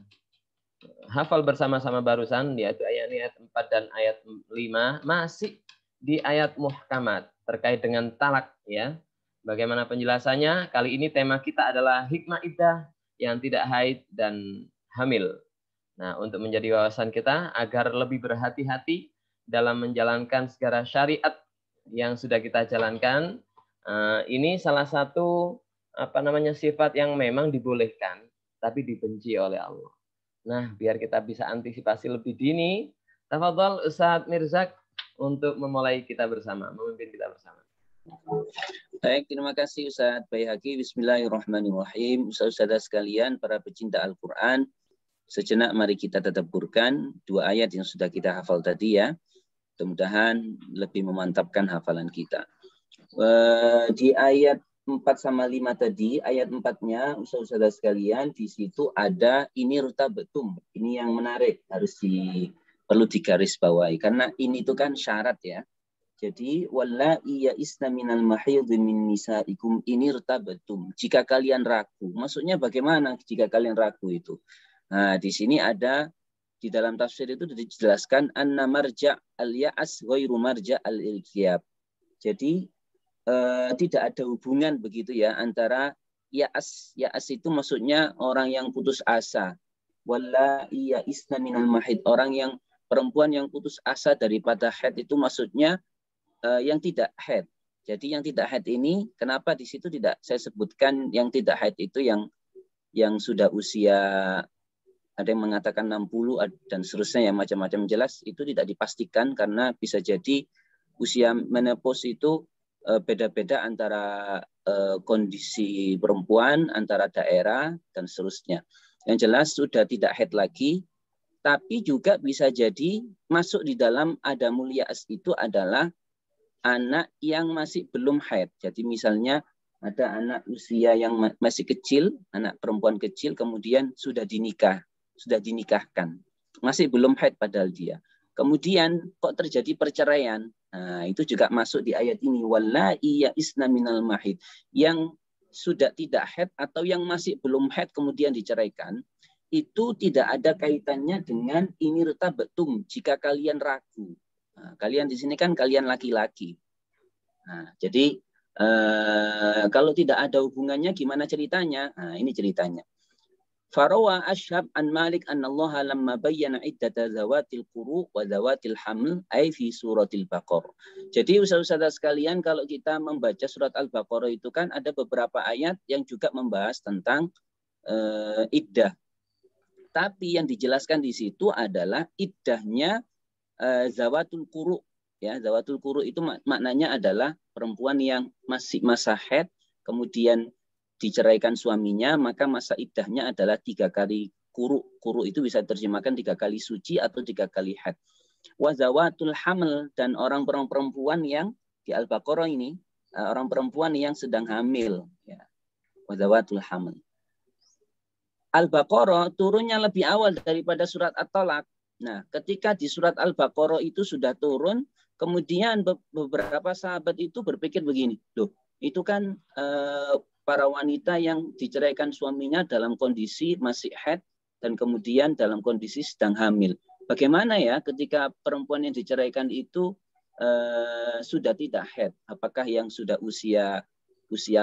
Speaker 2: hafal bersama-sama barusan, yaitu ayat 4 dan ayat 5, masih di ayat muhkamat terkait dengan talak ya. Bagaimana penjelasannya? Kali ini tema kita adalah hikmah iddah yang tidak haid dan hamil. Nah, untuk menjadi wawasan kita agar lebih berhati-hati dalam menjalankan segala syariat yang sudah kita jalankan, ini salah satu sifat yang memang dibolehkan tapi dibenci oleh Allah. Nah, biar kita bisa antisipasi lebih dini, tafadhol Ustaz Mirzak untuk memulai kita bersama, memimpin kita bersama.
Speaker 1: Baik, terima kasih Ustaz Baihaqi. Bismillahirrahmanirrahim. Ustaz-ustaz sekalian, para pecinta Al-Quran, sejenak mari kita tadabburkan dua ayat yang sudah kita hafal tadi ya. Mudah-mudahan lebih memantapkan hafalan kita. Di ayat 4 sama 5 tadi, ayat 4-nya, Ustaz-ustaz sekalian, di situ ada ini rutabatum. Ini yang menarik, perlu digarisbawahi. Karena ini itu kan syarat ya. Jadi, wallahi ya'isna minal mahidhi min nisaikum ini rutabatum. Jika kalian ragu. Maksudnya bagaimana jika kalian ragu itu? Nah, di sini ada, di dalam tafsir itu dijelaskan, anna marja' al-ya'as ghairu marja' al-ilqiyab. Jadi, tidak ada hubungan begitu ya antara ya'as. Ya'as itu maksudnya orang yang putus asa. Wallahi ya'isna minal mahid. Orang yang perempuan yang putus asa daripada haid itu maksudnya yang tidak haid. Jadi yang tidak haid ini kenapa di situ tidak saya sebutkan yang tidak haid itu yang sudah usia, ada yang mengatakan 60 dan seterusnya yang macam-macam, jelas itu tidak dipastikan karena bisa jadi usia menopause itu beda-beda antara kondisi perempuan, antara daerah dan seterusnya. Yang jelas sudah tidak haid lagi, tapi juga bisa jadi masuk di dalam adamul ya'as itu adalah anak yang masih belum haid. Jadi misalnya ada anak usia yang masih kecil, anak perempuan kecil, kemudian sudah dinikahkan. Masih belum haid padahal dia. Kemudian kok terjadi perceraian. Nah, itu juga masuk di ayat ini. Wallahi ya'isna minal mahid. Yang sudah tidak haid atau yang masih belum haid kemudian diceraikan, itu tidak ada kaitannya dengan ini rutabatum jika kalian ragu. Nah, kalian di sini kan kalian laki-laki. Nah, jadi kalau tidak ada hubungannya gimana ceritanya? Nah, ini ceritanya. Farawa Ashhab an Malik anna Allah lamma bayyana iddata zawatil quru wa zawatil haml ay fi suratil Baqarah. Jadi ustaz-ustaz sekalian, kalau kita membaca surat Al-Baqarah itu kan ada beberapa ayat yang juga membahas tentang iddah. Tapi yang dijelaskan di situ adalah iddahnya zawatul quru. Ya, zawatul quru itu maknanya adalah perempuan yang masih masa haid, kemudian diceraikan suaminya, maka masa iddahnya adalah 3 kali quru. Quru itu bisa diterjemahkan 3 kali suci atau 3 kali haid. Wa zawatul haml, dan orang perempuan yang di Al-Baqarah ini, orang perempuan yang sedang hamil. Ya. Wa zawatul haml. Al-Baqarah turunnya lebih awal daripada surat At-Talaq. Nah, ketika di surat Al-Baqarah itu sudah turun, kemudian beberapa sahabat itu berpikir begini, loh, itu kan para wanita yang diceraikan suaminya dalam kondisi masih haid dan kemudian dalam kondisi sedang hamil. Bagaimana ya ketika perempuan yang diceraikan itu sudah tidak haid? Apakah yang sudah usia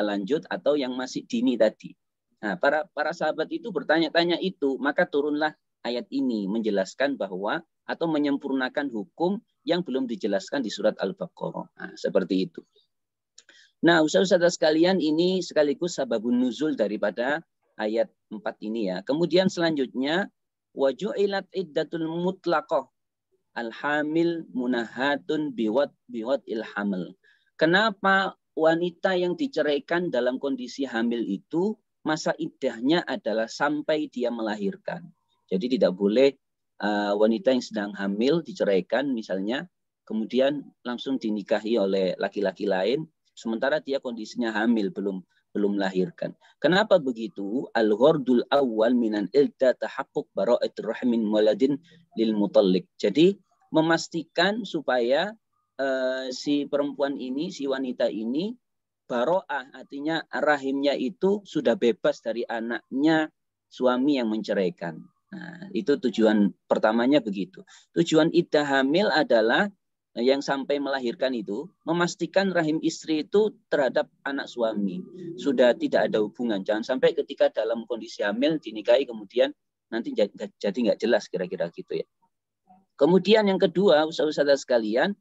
Speaker 1: lanjut atau yang masih dini tadi? Nah, para sahabat itu bertanya-tanya itu, maka turunlah ayat ini menjelaskan bahwa atau menyempurnakan hukum yang belum dijelaskan di surat Al-Baqarah. Nah, seperti itu. Nah, ustaz-ustaz sekalian, ini sekaligus sababun nuzul daripada ayat 4 ini ya. Kemudian selanjutnya, waju'ilat iddatul mutlaqah al-hamil munahatun biwat il-hamil. Kenapa wanita yang diceraikan dalam kondisi hamil itu masa iddahnya adalah sampai dia melahirkan. Jadi tidak boleh wanita yang sedang hamil diceraikan misalnya, kemudian langsung dinikahi oleh laki-laki lain, sementara dia kondisinya hamil, belum melahirkan. Kenapa begitu? Al-ghardul awal minan ilda tahaqquq bara'atir rahmin waladin lil mutalliq. Jadi memastikan supaya si perempuan ini, si wanita ini baro'ah, artinya rahimnya itu sudah bebas dari anaknya suami yang menceraikan. Nah, itu tujuan pertamanya begitu. Tujuan iddah hamil adalah yang sampai melahirkan itu memastikan rahim istri itu terhadap anak suami sudah tidak ada hubungan. Jangan sampai ketika dalam kondisi hamil dinikahi kemudian nanti jadi nggak jelas kira-kira gitu ya. Kemudian yang kedua, usaha-usaha sekalian,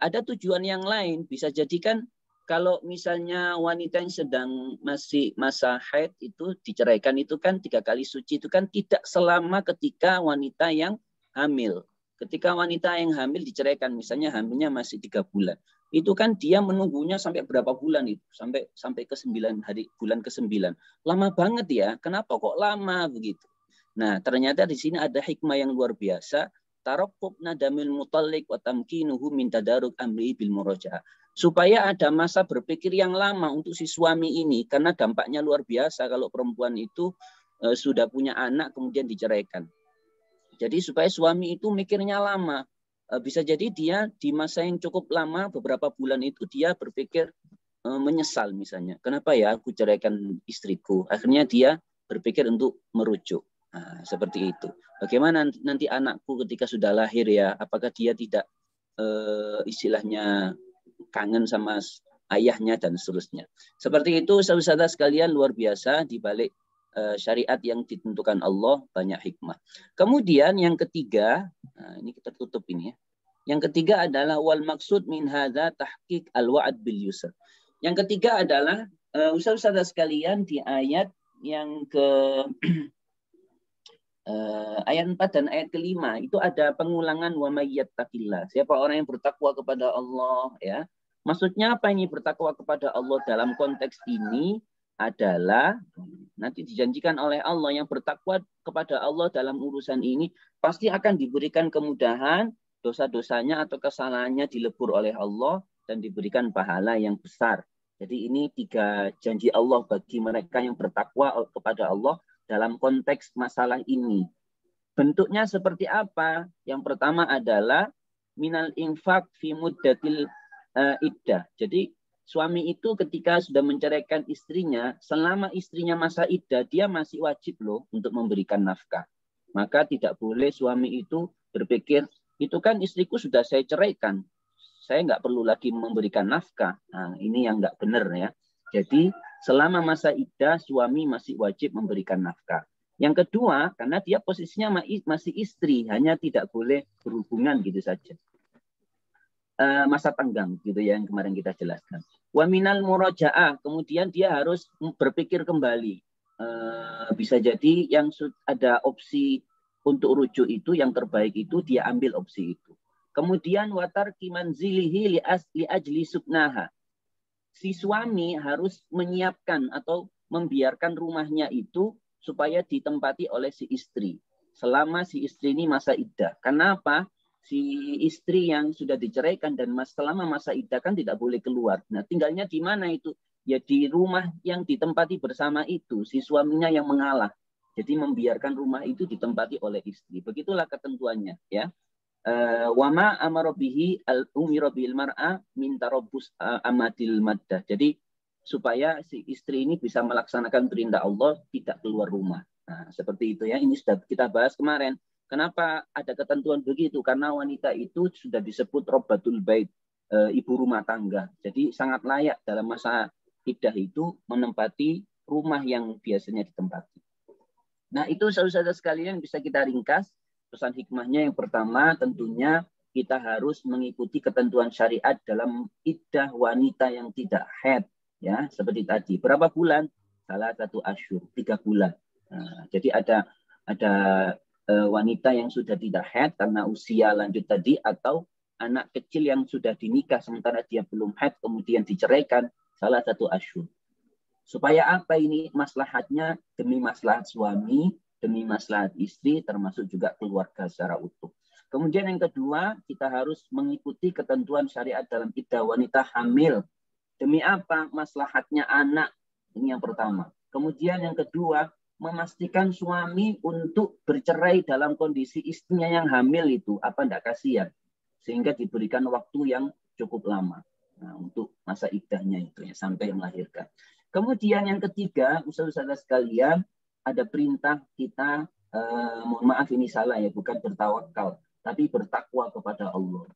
Speaker 1: ada tujuan yang lain. Bisa jadikan kalau misalnya wanita yang sedang masih masa haid itu diceraikan itu kan 3 kali suci itu kan tidak selama ketika wanita yang hamil. Ketika wanita yang hamil diceraikan, misalnya hamilnya masih 3 bulan, itu kan dia menunggunya sampai berapa bulan itu? Sampai ke 9 hari, bulan ke-9. Lama banget ya. Kenapa kok lama begitu? Nah, ternyata di sini ada hikmah yang luar biasa. Taraqqub nadamil mutalliq wa tamkinuhu min tadaruk amri bil murajaah. Supaya ada masa berpikir yang lama untuk si suami ini, karena dampaknya luar biasa kalau perempuan itu sudah punya anak kemudian diceraikan. Jadi supaya suami itu mikirnya lama. Bisa jadi dia di masa yang cukup lama, beberapa bulan itu dia berpikir menyesal misalnya. Kenapa ya aku ceraikan istriku? Akhirnya dia berpikir untuk merujuk. Nah, seperti itu. Bagaimana nanti anakku ketika sudah lahir ya? Apakah dia tidak istilahnya kangen sama ayahnya dan seterusnya. Seperti itu, saudara-saudara sekalian, luar biasa di balik syariat yang ditentukan Allah banyak hikmah. Kemudian yang ketiga, nah ini kita tutup ini ya. Yang ketiga adalah wal maksud min hadza tahqiq al wa'd bil yusr. Yang ketiga adalah saudara sekalian di ayat yang ke ayat 4 dan ayat ke-5 itu ada pengulangan wa may yattaqillah. Siapa orang yang bertakwa kepada Allah ya. Maksudnya apa ini bertakwa kepada Allah dalam konteks ini adalah nanti dijanjikan oleh Allah yang bertakwa kepada Allah dalam urusan ini pasti akan diberikan kemudahan, dosa-dosanya atau kesalahannya dilebur oleh Allah dan diberikan pahala yang besar. Jadi ini 3 janji Allah bagi mereka yang bertakwa kepada Allah dalam konteks masalah ini. Bentuknya seperti apa? Yang pertama adalah minal infaq fi muddatil iddah. Jadi suami itu ketika sudah menceraikan istrinya, selama istrinya masa iddah, dia masih wajib loh untuk memberikan nafkah. Maka tidak boleh suami itu berpikir, itu kan istriku sudah saya ceraikan, saya nggak perlu lagi memberikan nafkah. Nah, ini yang nggak benar ya. Jadi selama masa iddah, suami masih wajib memberikan nafkah. Yang kedua, karena dia posisinya masih istri, hanya tidak boleh berhubungan gitu saja. Masa tenggang gitu ya, yang kemarin kita jelaskan. Wa minal murajaah, kemudian dia harus berpikir kembali. Bisa jadi yang ada opsi untuk rujuk itu, yang terbaik itu dia ambil opsi itu. Kemudian watar kimanzilihi li ajli subnaha. Si suami harus menyiapkan atau membiarkan rumahnya itu supaya ditempati oleh si istri. Selama si istri ini masa iddah. Kenapa? Si istri yang sudah diceraikan dan selama masa iddah kan tidak boleh keluar. Nah, tinggalnya di mana itu? Ya di rumah yang ditempati bersama itu. Si suaminya yang mengalah. Jadi membiarkan rumah itu ditempati oleh istri. Begitulah ketentuannya ya. Wama amarobihi al-umirabil mar'a min tarabus amadil maddah. Jadi supaya si istri ini bisa melaksanakan perintah Allah tidak keluar rumah. Nah, seperti itu ya. Ini sudah kita bahas kemarin. Kenapa ada ketentuan begitu? Karena wanita itu sudah disebut robbatul bait, ibu rumah tangga. Jadi sangat layak dalam masa iddah itu menempati rumah yang biasanya ditempati. Nah, itu saudara-saudara sekalian bisa kita ringkas. Pesan hikmahnya yang pertama tentunya kita harus mengikuti ketentuan syariat dalam iddah wanita yang tidak haid. Ya, seperti tadi. Berapa bulan? Salah satu asyur, 3 bulan. Nah, jadi ada wanita yang sudah tidak haid karena usia lanjut tadi, atau anak kecil yang sudah dinikah sementara dia belum haid kemudian diceraikan, salah satu asyur. Supaya apa ini? Maslahatnya demi maslahat suami, demi maslahat istri, termasuk juga keluarga secara utuh. Kemudian yang kedua, kita harus mengikuti ketentuan syariat dalam iddah wanita hamil. Demi apa? Maslahatnya anak. Ini yang pertama. Kemudian yang kedua, memastikan suami untuk bercerai dalam kondisi istrinya yang hamil itu, apa enggak kasihan, sehingga diberikan waktu yang cukup lama untuk masa iddahnya itu ya, sampai melahirkan. Kemudian yang ketiga, ustaz-ustaz sekalian, ada perintah kita, mohon maaf ini salah ya, bukan bertawakal, tapi bertakwa kepada Allah.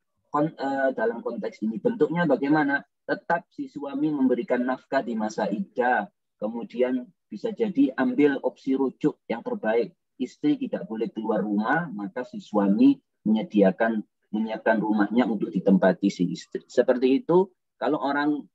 Speaker 1: Dalam konteks ini bentuknya bagaimana? Tetap si suami memberikan nafkah di masa iddah, kemudian bisa jadi ambil opsi rujuk yang terbaik. Istri tidak boleh keluar rumah, maka si suami menyiapkan rumahnya untuk ditempati si istri. Seperti itu, kalau orang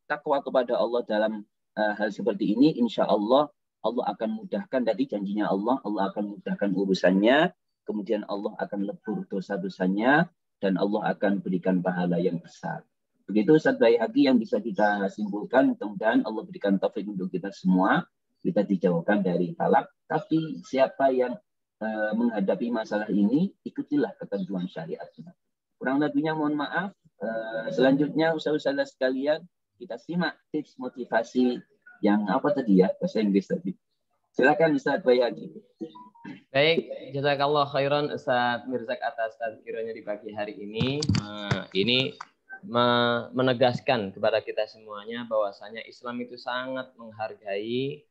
Speaker 1: takwa kepada Allah dalam hal seperti ini, insya Allah akan mudahkan, dari janjinya Allah akan mudahkan urusannya, kemudian Allah akan lebur dosa-dosanya, dan Allah akan berikan pahala yang besar. Begitu Ustaz Baihaqi yang bisa kita simpulkan. Mudah-mudahan Allah berikan taufik untuk kita semua. Kita dijauhkan dari talak. Tapi siapa yang menghadapi masalah ini, ikutilah ketentuan syariat. Kurang lebihnya mohon maaf. Selanjutnya ustaz-ustaz sekalian, kita simak tips motivasi yang apa tadi ya, bahasa Inggris tadi. Silakan Ustaz Baihaqi.
Speaker 2: Baik, jazakallah khairan Ustaz Mirzak atas tazkirahnya di pagi hari ini. Ini menegaskan kepada kita semuanya bahwasanya Islam itu sangat menghargai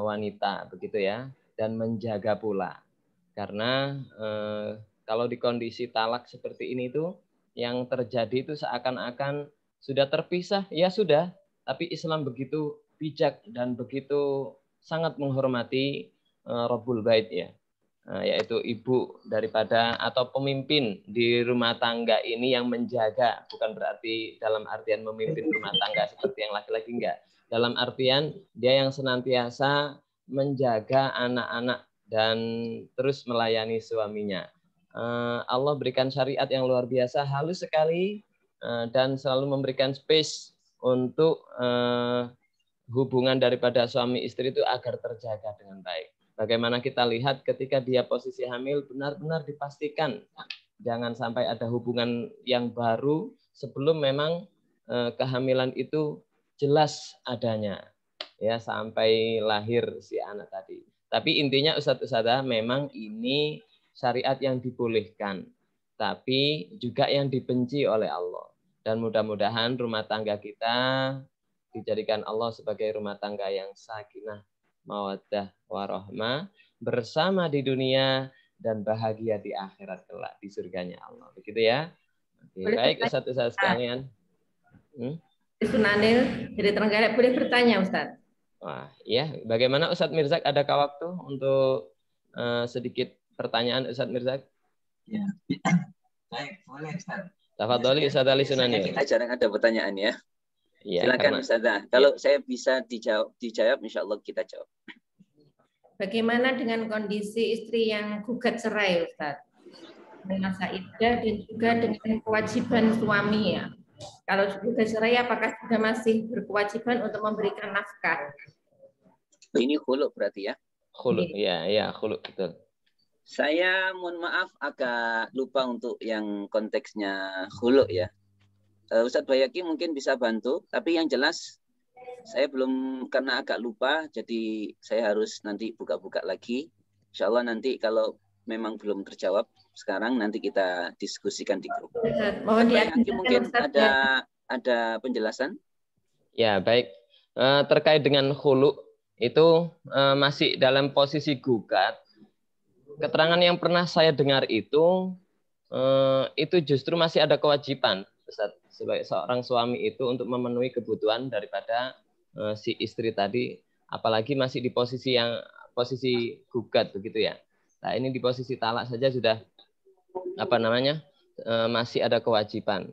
Speaker 2: wanita, begitu ya, dan menjaga pula. Karena kalau di kondisi talak seperti ini tuh yang terjadi itu seakan-akan sudah terpisah, ya sudah, tapi Islam begitu bijak dan begitu sangat menghormati Rabbul Bait ya. Yaitu ibu daripada atau pemimpin di rumah tangga ini yang menjaga, bukan berarti dalam artian memimpin rumah tangga seperti yang laki-laki, enggak. Dalam artian dia yang senantiasa menjaga anak-anak dan terus melayani suaminya. Allah berikan syariat yang luar biasa, halus sekali, dan selalu memberikan space untuk hubungan daripada suami istri itu agar terjaga dengan baik. Bagaimana kita lihat ketika dia posisi hamil, benar-benar dipastikan jangan sampai ada hubungan yang baru sebelum memang kehamilan itu jelas adanya, ya, sampai lahir si anak tadi. Tapi intinya ustadz-ustadzah, memang ini syariat yang dibolehkan, tapi juga yang dibenci oleh Allah. Dan mudah-mudahan rumah tangga kita dijadikan Allah sebagai rumah tangga yang sakinah, mawaddah warahmah, bersama di dunia dan bahagia di akhirat kelak di surganya Allah. Begitu ya. Oke, baik Ustaz-ustaz sekalian.
Speaker 8: Sunanil dari Trenggalek, boleh bertanya Ustaz?
Speaker 2: Wah, ya. Bagaimana Ustaz Mirzak, adakah waktu untuk sedikit pertanyaan Ustaz Mirzak?
Speaker 1: Ya. Baik, boleh Ustaz.
Speaker 2: Tafadholi Ustaz Ali Sunanil.
Speaker 1: Kita jarang ada pertanyaan ya.
Speaker 2: Ya,
Speaker 1: silakan Ustazah. Kalau saya bisa dijawab, insya Allah kita jawab.
Speaker 8: Bagaimana dengan kondisi istri yang gugat cerai, Ustaz? Masa iddah dan juga dengan kewajiban suami ya. Kalau gugat cerai, apakah juga masih berkewajiban untuk memberikan nafkah?
Speaker 1: Ini khuluk berarti ya?
Speaker 2: Khuluk, ya, khuluk betul.
Speaker 1: Saya mohon maaf agak lupa untuk yang konteksnya khuluk ya. Ustadz Baihaqi mungkin bisa bantu, tapi yang jelas saya belum, karena agak lupa, jadi saya harus nanti buka-buka lagi. Insya Allah nanti kalau memang belum terjawab sekarang, nanti kita diskusikan di grup.
Speaker 8: Mohon
Speaker 1: mungkin ada penjelasan?
Speaker 2: Ya, baik. Terkait dengan khulu itu masih dalam posisi gugat. Keterangan yang pernah saya dengar itu justru masih ada kewajiban sebagai seorang suami itu untuk memenuhi kebutuhan daripada si istri tadi, apalagi masih di posisi gugat begitu ya. Nah, ini di posisi talak saja sudah masih ada kewajiban.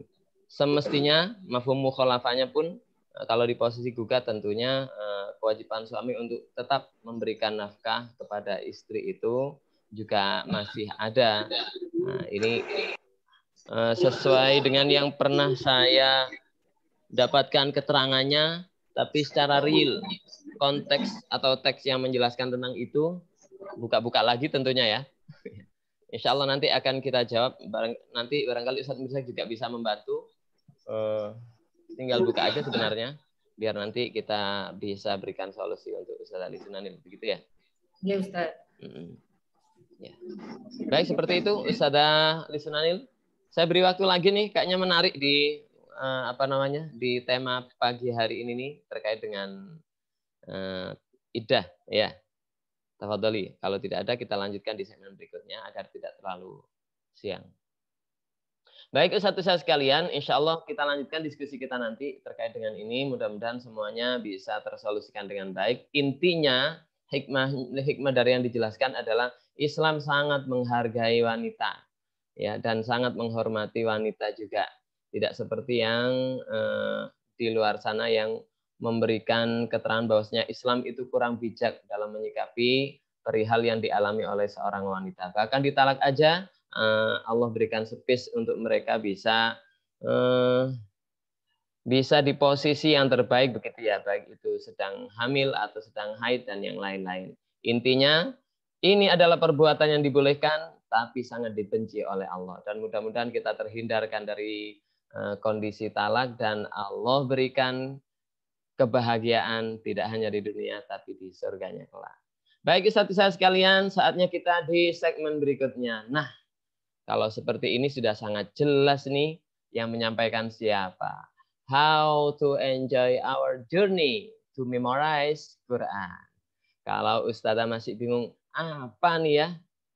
Speaker 2: Semestinya mafhum mukhalafahnya pun kalau di posisi gugat tentunya kewajiban suami untuk tetap memberikan nafkah kepada istri itu juga masih ada. Nah, ini sesuai dengan yang pernah saya dapatkan keterangannya, tapi secara real konteks atau teks yang menjelaskan tentang itu buka-buka lagi tentunya ya. Insya Allah nanti akan kita jawab. Nanti barangkali Ustadz Mirza juga bisa membantu. Tinggal buka aja sebenarnya, biar nanti kita bisa berikan solusi untuk Ustadz Ali Sunanil, begitu ya?
Speaker 8: Iya Ustadz.
Speaker 2: Ya. Baik, seperti itu Ustadzah Ali Sunanil. Saya beri waktu lagi nih, kayaknya menarik di di tema pagi hari ini nih terkait dengan iddah ya. Tafadhali. Kalau tidak ada kita lanjutkan di segmen berikutnya agar tidak terlalu siang. Baik Ustadz sekalian, insya Allah kita lanjutkan diskusi kita nanti terkait dengan ini. Mudah-mudahan semuanya bisa tersolusikan dengan baik. Intinya hikmah dari yang dijelaskan adalah Islam sangat menghargai wanita, ya, dan sangat menghormati wanita juga. Tidak seperti yang di luar sana yang memberikan keterangan bahwasanya Islam itu kurang bijak dalam menyikapi perihal yang dialami oleh seorang wanita. Bahkan ditalak aja Allah berikan space untuk mereka bisa di posisi yang terbaik begitu ya, baik itu sedang hamil atau sedang haid dan yang lain-lain. Intinya ini adalah perbuatan yang dibolehkan tapi sangat dibenci oleh Allah, dan mudah-mudahan kita terhindarkan dari kondisi talak dan Allah berikan kebahagiaan tidak hanya di dunia tapi di surganya kelak. Baik Ustaz sekalian, saatnya kita di segmen berikutnya. Nah, kalau seperti ini sudah sangat jelas nih yang menyampaikan siapa. How to enjoy our journey to memorize Quran. Kalau Ustazah masih bingung apa nih ya?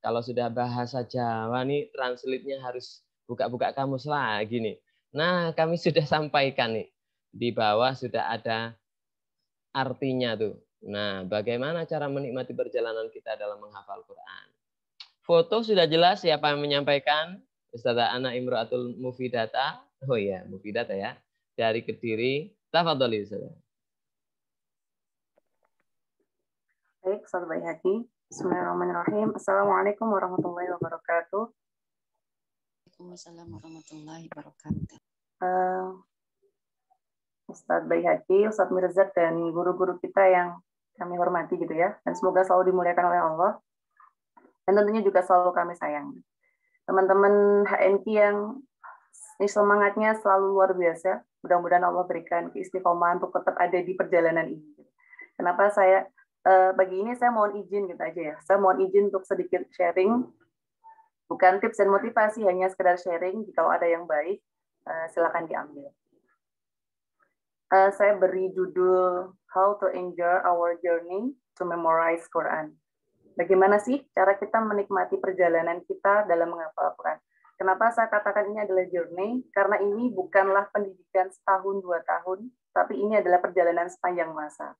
Speaker 2: Kalau sudah bahasa Jawa nih, translate-nya harus buka-buka kamus lagi nih. Nah, kami sudah sampaikan nih. Di bawah sudah ada artinya tuh. Nah, bagaimana cara menikmati perjalanan kita dalam menghafal Quran? Foto sudah jelas siapa yang menyampaikan? Ustazah Ana Imro'atul Mufidata. Oh iya, Mufidata ya. Dari Kediri. Tafadhali Ustazah.
Speaker 7: Baik, Ustaz Baihaqi. Bismillahirrahmanirrahim. Assalamualaikum warahmatullahi wabarakatuh.
Speaker 9: Waalaikumsalam warahmatullahi wabarakatuh.
Speaker 7: Ustadz Baihaqi, Ustadz Mirza, dan guru-guru kita yang kami hormati gitu ya. Dan semoga selalu dimuliakan oleh Allah. Dan tentunya juga selalu kami sayang. Teman-teman HNQ yang semangatnya selalu luar biasa. Mudah-mudahan Allah berikan keistiqomahan untuk tetap ada di perjalanan ini. Kenapa saya, pagi ini saya mohon izin gitu aja ya. Saya mohon izin untuk sedikit sharing. Bukan tips dan motivasi, hanya sekedar sharing. Jika ada yang baik, silakan diambil. Saya beri judul How to Enjoy Our Journey to Memorize Quran. Bagaimana sih cara kita menikmati perjalanan kita dalam menghafal Quran? Kenapa saya katakan ini adalah journey? Karena ini bukanlah pendidikan setahun, 2 tahun, tapi ini adalah perjalanan sepanjang masa.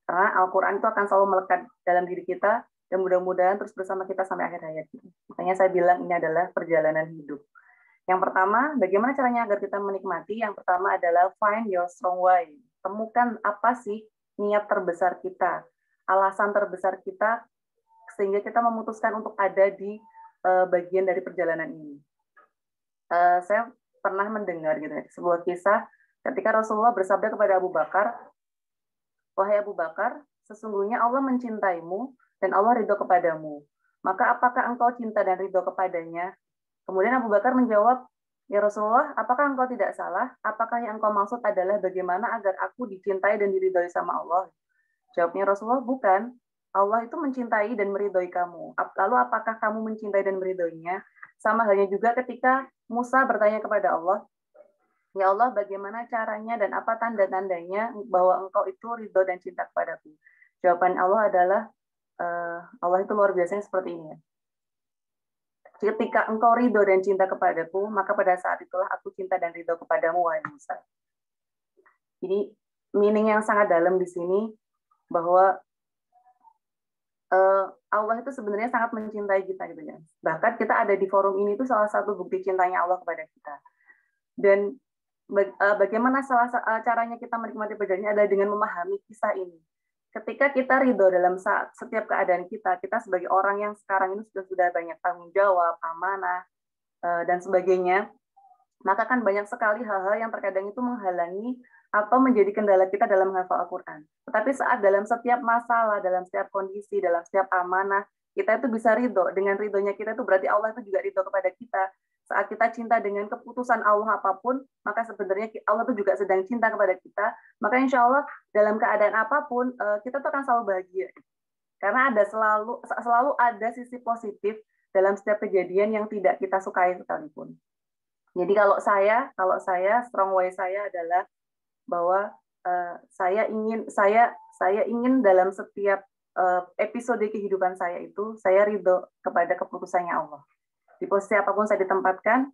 Speaker 7: Karena Al-Quran itu akan selalu melekat dalam diri kita, dan mudah-mudahan terus bersama kita sampai akhir hayat. Makanya saya bilang ini adalah perjalanan hidup. Yang pertama, bagaimana caranya agar kita menikmati? Yang pertama adalah find your strong why. Temukan apa sih niat terbesar kita, alasan terbesar kita, sehingga kita memutuskan untuk ada di bagian dari perjalanan ini. Saya pernah mendengar gitu ya, sebuah kisah ketika Rasulullah bersabda kepada Abu Bakar, wahai Abu Bakar, sesungguhnya Allah mencintaimu dan Allah ridho kepadamu. Maka apakah engkau cinta dan ridho kepadanya? Kemudian Abu Bakar menjawab, ya Rasulullah, apakah engkau tidak salah? Apakah yang engkau maksud adalah bagaimana agar aku dicintai dan diridhoi sama Allah? Jawabnya Rasulullah, bukan. Allah itu mencintai dan meridhoi kamu. Lalu apakah kamu mencintai dan meridhoinya? Sama halnya juga ketika Musa bertanya kepada Allah, ya Allah, bagaimana caranya dan apa tanda-tandanya bahwa engkau itu ridho dan cinta kepadaku? Jawaban Allah adalah, Allah itu luar biasa seperti ini. Ketika engkau ridho dan cinta kepadaku, maka pada saat itulah aku cinta dan ridho kepadamu, wahai Musa. Jadi meaning yang sangat dalam di sini bahwa Allah itu sebenarnya sangat mencintai kita gitu ya. Bahkan kita ada di forum ini itu salah satu bukti cintanya Allah kepada kita. Dan bagaimana caranya kita menikmati perjalanannya adalah dengan memahami kisah ini. Ketika kita ridho dalam setiap keadaan kita sebagai orang yang sekarang ini sudah banyak tanggung jawab, amanah, dan sebagainya, maka kan banyak sekali hal-hal yang terkadang itu menghalangi atau menjadi kendala kita dalam menghafal Al-Quran. Tetapi saat dalam setiap masalah, dalam setiap kondisi, dalam setiap amanah, kita itu bisa ridho. Dengan ridhonya kita itu berarti Allah itu juga ridho kepada kita. Saat kita cinta dengan keputusan Allah apapun, maka sebenarnya Allah itu juga sedang cinta kepada kita. Maka insya Allah dalam keadaan apapun, kita tuh akan selalu bahagia. Karena ada selalu ada sisi positif dalam setiap kejadian yang tidak kita sukai sekalipun. Jadi kalau saya strong way saya adalah bahwa saya ingin dalam setiap episode kehidupan saya itu saya ridho kepada keputusannya Allah. Di posisi apapun saya ditempatkan,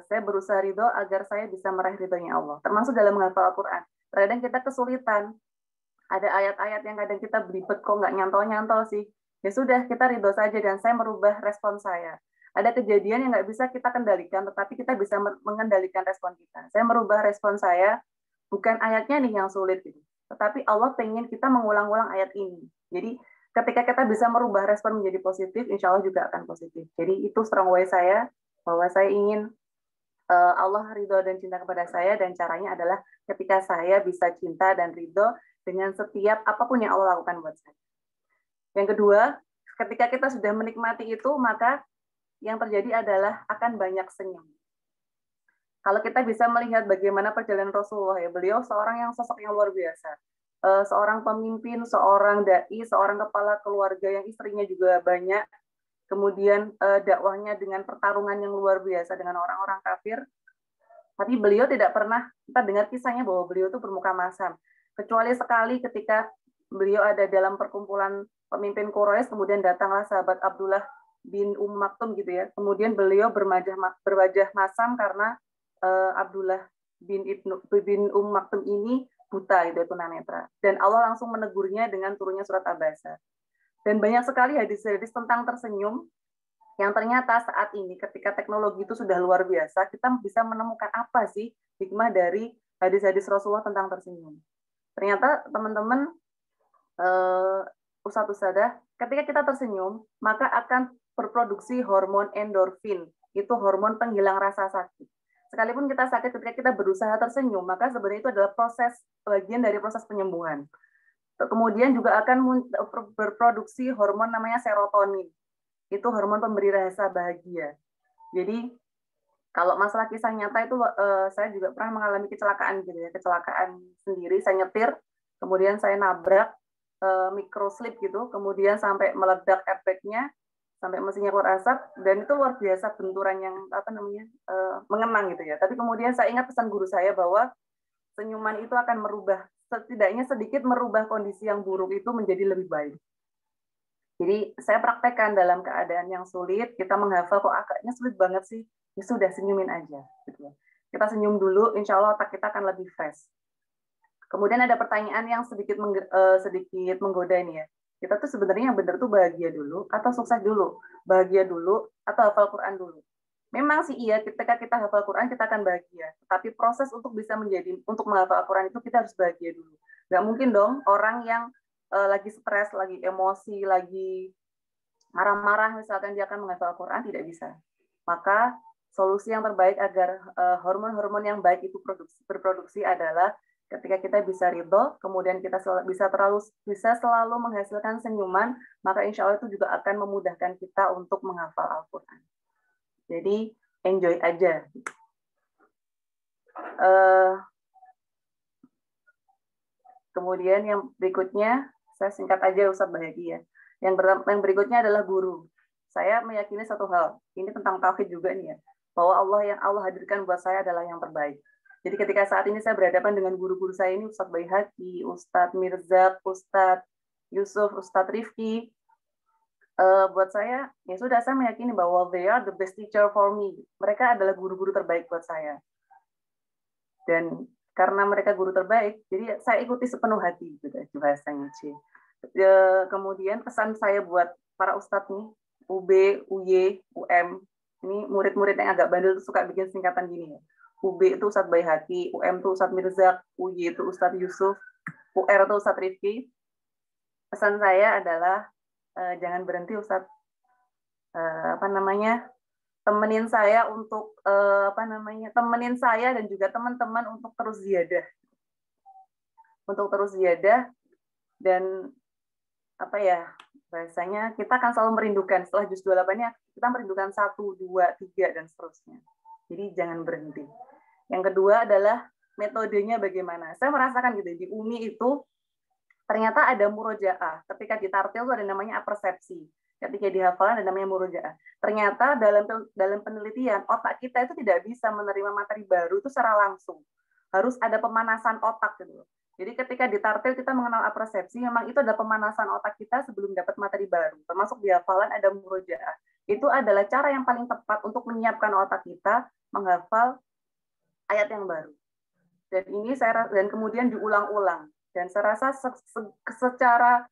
Speaker 7: saya berusaha ridho agar saya bisa meraih ridhonya Allah. Termasuk dalam menghafal Al-Quran. Kadang kita kesulitan, ada ayat-ayat yang kadang kita belibet kok nggak nyantol-nyantol sih. Ya sudah, kita ridho saja dan saya merubah respon saya. Ada kejadian yang nggak bisa kita kendalikan, tetapi kita bisa mengendalikan respon kita. Saya merubah respon saya. Bukan ayatnya nih yang sulit, gitu. Tetapi Allah pengen kita mengulang-ulang ayat ini. Jadi ketika kita bisa merubah respon menjadi positif, insya Allah juga akan positif. Jadi itu strong way saya, bahwa saya ingin Allah ridho dan cinta kepada saya, dan caranya adalah ketika saya bisa cinta dan ridho dengan setiap apapun yang Allah lakukan buat saya. Yang kedua, ketika kita sudah menikmati itu, maka yang terjadi adalah akan banyak senyum. Kalau kita bisa melihat bagaimana perjalanan Rasulullah, ya, beliau seorang yang sosok yang luar biasa, seorang pemimpin, seorang dai, seorang kepala keluarga yang istrinya juga banyak, kemudian dakwahnya dengan pertarungan yang luar biasa dengan orang-orang kafir. Tapi beliau tidak pernah kita dengar kisahnya bahwa beliau itu bermuka masam, kecuali sekali ketika beliau ada dalam perkumpulan pemimpin Quraisy, kemudian datanglah sahabat Abdullah bin Maktum gitu ya, kemudian beliau berwajah masam karena Abdullah bin Maktum ini buta, itu tunanetra, dan Allah langsung menegurnya dengan turunnya surat Abasa. Dan banyak sekali hadis-hadis tentang tersenyum yang ternyata saat ini ketika teknologi itu sudah luar biasa, kita bisa menemukan apa sih hikmah dari hadis-hadis Rasulullah tentang tersenyum. Ternyata teman-teman ustadz-ustadzah, ketika kita tersenyum maka akan berproduksi hormon endorfin, itu hormon penghilang rasa sakit. Sekalipun kita sakit, ketika kita berusaha tersenyum, maka sebenarnya itu adalah bagian dari proses penyembuhan. Kemudian juga akan berproduksi hormon namanya serotonin. Itu hormon pemberi rasa bahagia. Jadi kalau masalah kisah nyata itu saya juga pernah mengalami kecelakaan gitu ya, kecelakaan sendiri. Saya nyetir, kemudian saya nabrak microslip gitu, kemudian sampai meledak airbag-nya, sampai mesinnya keluar asap, dan itu luar biasa benturan yang mengenang gitu ya. Tapi kemudian saya ingat pesan guru saya bahwa senyuman itu akan merubah, setidaknya sedikit merubah kondisi yang buruk itu menjadi lebih baik. Jadi saya praktekkan dalam keadaan yang sulit, kita menghafal kok agaknya sulit banget sih, ya sudah senyumin aja. Gitu. Kita senyum dulu, insya Allah otak kita akan lebih fresh. Kemudian ada pertanyaan yang sedikit menggoda ini ya. Kita tuh sebenarnya yang benar tuh bahagia dulu atau sukses dulu, bahagia dulu atau hafal Quran dulu. Memang sih iya, ketika kita hafal Quran kita akan bahagia. Tapi proses untuk menghafal Quran itu kita harus bahagia dulu. Gak mungkin dong orang yang lagi stres, lagi emosi, lagi marah-marah misalkan dia akan menghafal Quran, tidak bisa. Maka solusi yang terbaik agar hormon-hormon yang baik itu berproduksi adalah ketika kita bisa ridho, kemudian kita bisa selalu menghasilkan senyuman, maka insya Allah itu juga akan memudahkan kita untuk menghafal Al-Quran. Jadi enjoy aja. Kemudian yang berikutnya, saya singkat aja Ustaz Bahagia. Yang berikutnya adalah guru. Saya meyakini satu hal, ini tentang tauhid juga nih ya, bahwa Allah yang Allah hadirkan buat saya adalah yang terbaik. Jadi ketika saat ini saya berhadapan dengan guru-guru saya ini, Ustadz Baihaqi, Ustadz Mirzak, Ustadz Yusuf, Ustadz Rifki, buat saya, ya sudah, saya meyakini bahwa they are the best teacher for me. Mereka adalah guru-guru terbaik buat saya. Dan karena mereka guru terbaik, jadi saya ikuti sepenuh hati, gitu bahasanya. Kemudian pesan saya buat para ustadz nih, UB, UY, UM, ini murid-murid yang agak bandel suka bikin singkatan gini ya. UB itu Ustadz Baihaqi, UM itu Ustadz Mirzak, UY itu Ustadz Yusuf, UR itu Ustadz Rifki. Pesan saya adalah jangan berhenti Ustadz, temenin saya untuk temenin saya dan juga teman-teman untuk terus ziyadah. untuk terus ziyadah dan apa ya, bahasanya kita akan selalu merindukan setelah juz 28-nya kita merindukan 1, 2, 3 dan seterusnya. Jadi jangan berhenti. Yang kedua adalah metodenya bagaimana. Saya merasakan gitu di UMI itu ternyata ada murojaah. Ketika ditartil itu ada namanya apersepsi. Ketika dihafalkan ada namanya murojaah. Ternyata dalam penelitian otak kita itu tidak bisa menerima materi baru itu secara langsung. Harus ada pemanasan otak gitu. Jadi ketika ditartil kita mengenal apersepsi, memang itu adalah pemanasan otak kita sebelum dapat materi baru. Termasuk di hafalan ada murojaah. Itu adalah cara yang paling tepat untuk menyiapkan otak kita menghafal ayat yang baru. Dan ini dan kemudian diulang-ulang. Dan saya rasa secara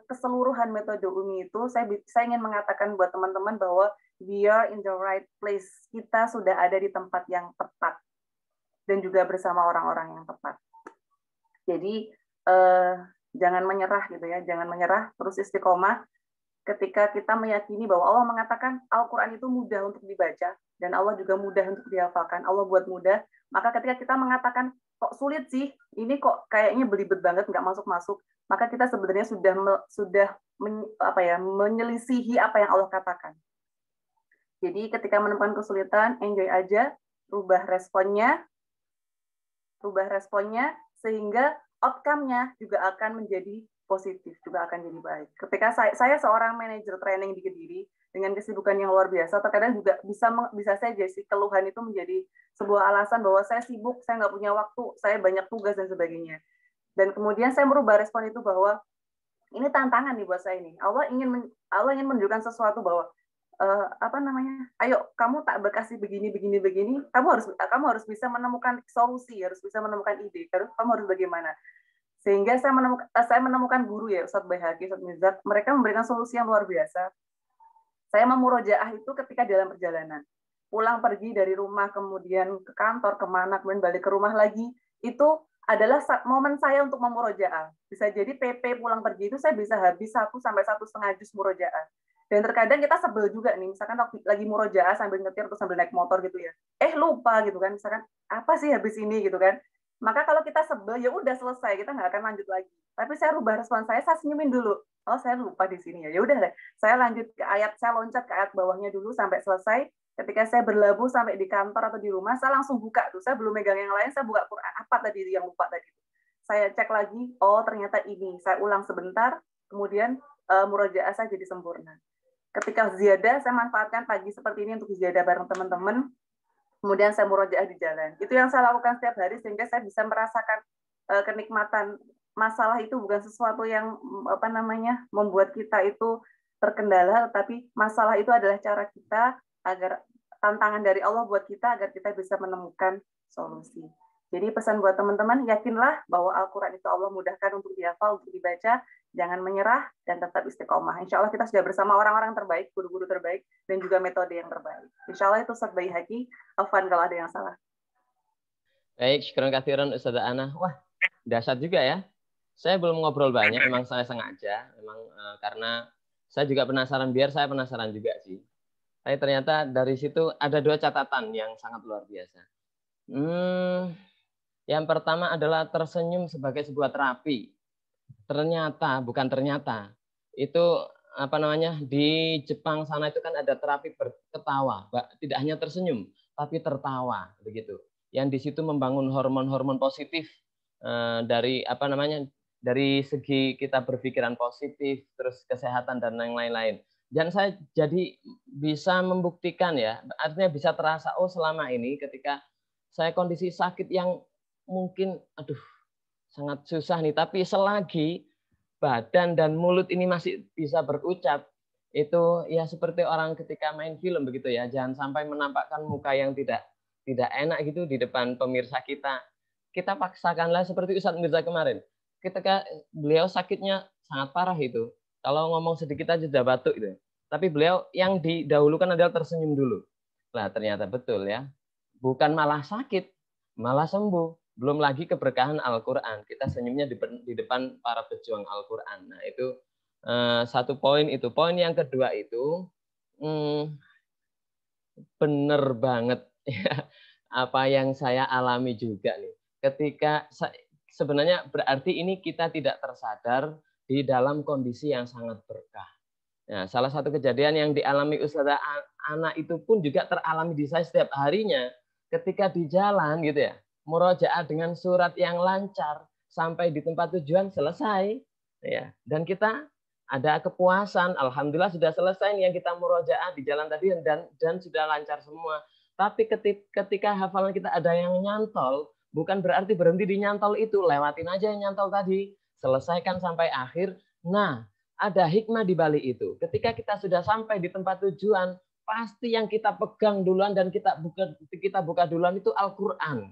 Speaker 7: keseluruhan metode UMI itu saya ingin mengatakan buat teman-teman bahwa we are in the right place. Kita sudah ada di tempat yang tepat dan juga bersama orang-orang yang tepat. Jadi jangan menyerah gitu ya, jangan menyerah, terus istiqomah. Ketika kita meyakini bahwa Allah mengatakan Al-Quran itu mudah untuk dibaca dan Allah juga mudah untuk dihafalkan, Allah buat mudah. Maka ketika kita mengatakan kok sulit sih, ini kok kayaknya belibet banget, nggak masuk-masuk, maka kita sebenarnya sudah menyelisihi apa yang Allah katakan. Jadi ketika menemukan kesulitan, enjoy aja, rubah responnya sehingga outcome-nya juga akan menjadi positif, juga akan jadi baik. Ketika saya seorang manajer training di Kediri dengan kesibukan yang luar biasa, terkadang juga bisa saja sih keluhan itu menjadi sebuah alasan bahwa saya sibuk, saya nggak punya waktu, saya banyak tugas dan sebagainya. Dan kemudian saya merubah respon itu bahwa ini tantangan nih buat saya ini. Allah ingin menunjukkan sesuatu bahwa ayo kamu tak berkasih begini, kamu harus bisa menemukan solusi, harus bisa menemukan ide, kamu harus bagaimana. Sehingga saya menemukan guru ya, Ustadz Baihaqi, Ustadz Mirzak, mereka memberikan solusi yang luar biasa. Saya memurojaah itu ketika dalam perjalanan. Pulang pergi dari rumah, kemudian ke kantor, kemana, kemudian balik ke rumah lagi, itu adalah momen saya untuk memurojaah. Bisa jadi PP pulang pergi itu saya bisa habis 1 sampai 1,5 juz murojaah. Dan terkadang kita sebel juga nih, misalkan waktu lagi murojaah sambil nyetir atau sambil naik motor gitu ya. Lupa gitu kan, misalkan apa sih habis ini gitu kan. Maka kalau kita sebel ya udah selesai, kita nggak akan lanjut lagi. Tapi saya rubah respon saya senyumin dulu. Oh, saya lupa di sini ya. Ya udah deh. Saya lanjut ke ayat, saya loncat ke ayat bawahnya dulu sampai selesai. Ketika saya berlabuh sampai di kantor atau di rumah, saya langsung buka tuh. Saya belum megang yang lain, saya buka Quran. Apa tadi yang lupa tadi? Saya cek lagi, oh ternyata ini. Saya ulang sebentar, kemudian murojaah saya jadi sempurna. Ketika ziyadah, saya manfaatkan pagi seperti ini untuk ziyadah bareng teman-teman. Kemudian saya murojaah di jalan. Itu yang saya lakukan setiap hari sehingga saya bisa merasakan kenikmatan. Masalah itu bukan sesuatu yang membuat kita itu terkendala, tapi masalah itu adalah cara kita agar tantangan dari Allah buat kita agar kita bisa menemukan solusi. Jadi pesan buat teman-teman, yakinlah bahwa Al-Quran itu Allah mudahkan untuk dihafal, untuk dibaca, jangan menyerah, dan tetap istiqomah. Insya Allah kita sudah bersama orang-orang terbaik, guru-guru terbaik, dan juga metode yang terbaik. Insya Allah itu Ustadz Baihaqi. Afwan kalau ada yang salah.
Speaker 2: Baik, syukran katsiran Ustazah Ana. Wah, dahsyat juga ya. Saya belum ngobrol banyak, memang saya sengaja, karena saya juga penasaran, biar saya penasaran juga sih. Tapi ternyata dari situ ada 2 catatan yang sangat luar biasa. Yang pertama adalah tersenyum sebagai sebuah terapi. Ternyata, bukan ternyata, itu di Jepang sana itu kan ada terapi berketawa, tidak hanya tersenyum, tapi tertawa, begitu. Yang di situ membangun hormon-hormon positif dari dari segi kita berpikiran positif, terus kesehatan dan yang lain-lain. Dan saya jadi bisa membuktikan ya, artinya bisa terasa, oh selama ini ketika saya kondisi sakit yang mungkin sangat susah nih, tapi selagi badan dan mulut ini masih bisa berucap, itu ya seperti orang ketika main film begitu ya, jangan sampai menampakkan muka yang tidak enak gitu di depan pemirsa kita. Kita paksakanlah seperti Ustadz Mirza kemarin, ketika beliau sakitnya sangat parah itu, kalau ngomong sedikit aja sudah batuk gitu, tapi beliau yang didahulukan adalah tersenyum dulu. Nah ternyata betul ya, bukan malah sakit, malah sembuh. Belum lagi keberkahan Al-Quran. Kita senyumnya di depan para pejuang Al-Quran. Nah itu satu poin itu. Poin yang kedua itu bener banget ya, apa yang saya alami juga nih. Ketika sebenarnya berarti ini kita tidak tersadar di dalam kondisi yang sangat berkah. Nah, salah satu kejadian yang dialami Ustazah Ana itu pun juga teralami di saya setiap harinya ketika di jalan gitu ya, murojaah dengan surat yang lancar sampai di tempat tujuan selesai ya, dan kita ada kepuasan, alhamdulillah sudah selesai yang kita murojaah di jalan tadi dan sudah lancar semua. Tapi ketika hafalan kita ada yang nyantol, bukan berarti berhenti di nyantol itu, lewatin aja yang nyantol tadi, selesaikan sampai akhir. Nah, ada hikmah di balik itu. Ketika kita sudah sampai di tempat tujuan, pasti yang kita pegang duluan dan kita buka duluan itu Al-Qur'an.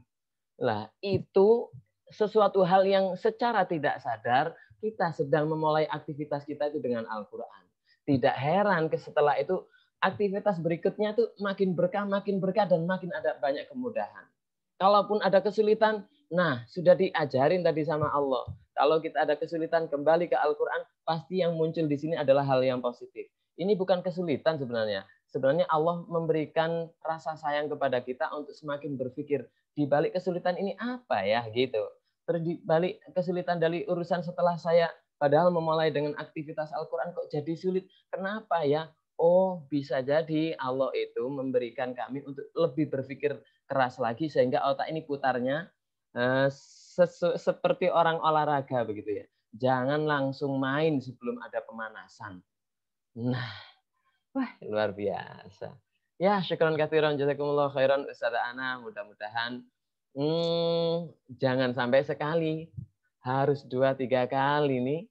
Speaker 2: Lah, itu sesuatu hal yang secara tidak sadar kita sedang memulai aktivitas kita itu dengan Al-Qur'an. Tidak heran setelah itu aktivitas berikutnya itu makin berkah dan makin ada banyak kemudahan. Kalaupun ada kesulitan, nah sudah diajarin tadi sama Allah. Kalau kita ada kesulitan kembali ke Al-Qur'an, pasti yang muncul di sini adalah hal yang positif. Ini bukan kesulitan sebenarnya. Sebenarnya Allah memberikan rasa sayang kepada kita untuk semakin berpikir di balik kesulitan ini apa ya gitu. Terus di balik kesulitan dari urusan setelah saya padahal memulai dengan aktivitas Al-Qur'an kok jadi sulit. Kenapa ya? Oh, bisa jadi Allah itu memberikan kami untuk lebih berpikir keras lagi sehingga otak ini putarnya seperti orang olahraga begitu ya. Jangan langsung main sebelum ada pemanasan. Nah, wah luar biasa. Ya, syukran katsiran jazakumullah khairan Ustazah Ana, mudah-mudahan jangan sampai sekali, harus 2-3 kali nih.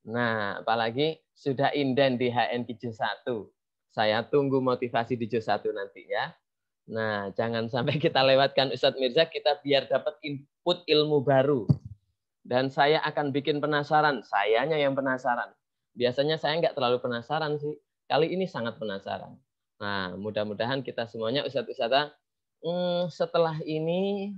Speaker 2: Nah, apalagi sudah inden di HNK juz 1. Saya tunggu motivasi di juz 1 nanti ya. Nah, jangan sampai kita lewatkan Ustadz Mirza, kita biar dapat input ilmu baru. Dan saya akan bikin penasaran, sayanya yang penasaran. Biasanya saya nggak terlalu penasaran sih. Kali ini sangat penasaran. Nah, mudah-mudahan kita semuanya Ustadz-Ustadzah, setelah ini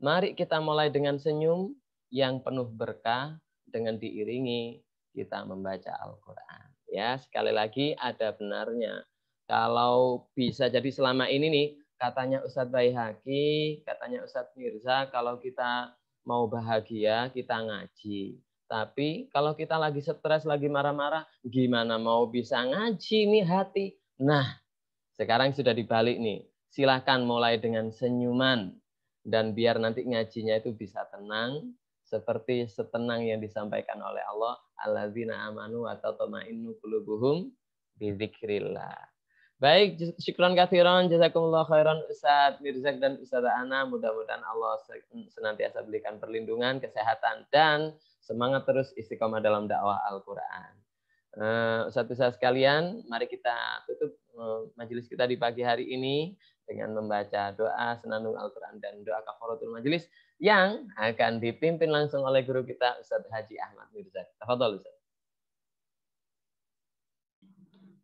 Speaker 2: mari kita mulai dengan senyum yang penuh berkah dengan diiringi kita membaca Al-Qur'an. Ya, sekali lagi ada benarnya. Kalau bisa jadi selama ini nih, katanya Ustadz Baihaqi, katanya Ustadz Mirza, kalau kita mau bahagia, kita ngaji. Tapi kalau kita lagi stres, lagi marah-marah, gimana mau bisa ngaji nih hati? Nah, sekarang sudah dibalik nih. Silahkan mulai dengan senyuman. Dan biar nanti ngajinya itu bisa tenang, seperti setenang yang disampaikan oleh Allah, alladzina amanu wa tatma'innu qulubuhum bidzikrillah. Baik, syukran katsiran, jazakumullah khairan Ustadz Mirza dan Ustazah Ana. Mudah-mudahan Allah senantiasa berikan perlindungan, kesehatan, dan semangat terus istiqomah dalam dakwah Al-Qur'an. Ustadz-ustadz sekalian, mari kita tutup majelis kita di pagi hari ini dengan membaca doa senandung Al-Qur'an dan doa kafaratul majelis yang akan dipimpin langsung oleh guru kita Ustadz Haji Ahmad Mirza. Tafadhol Ustadz.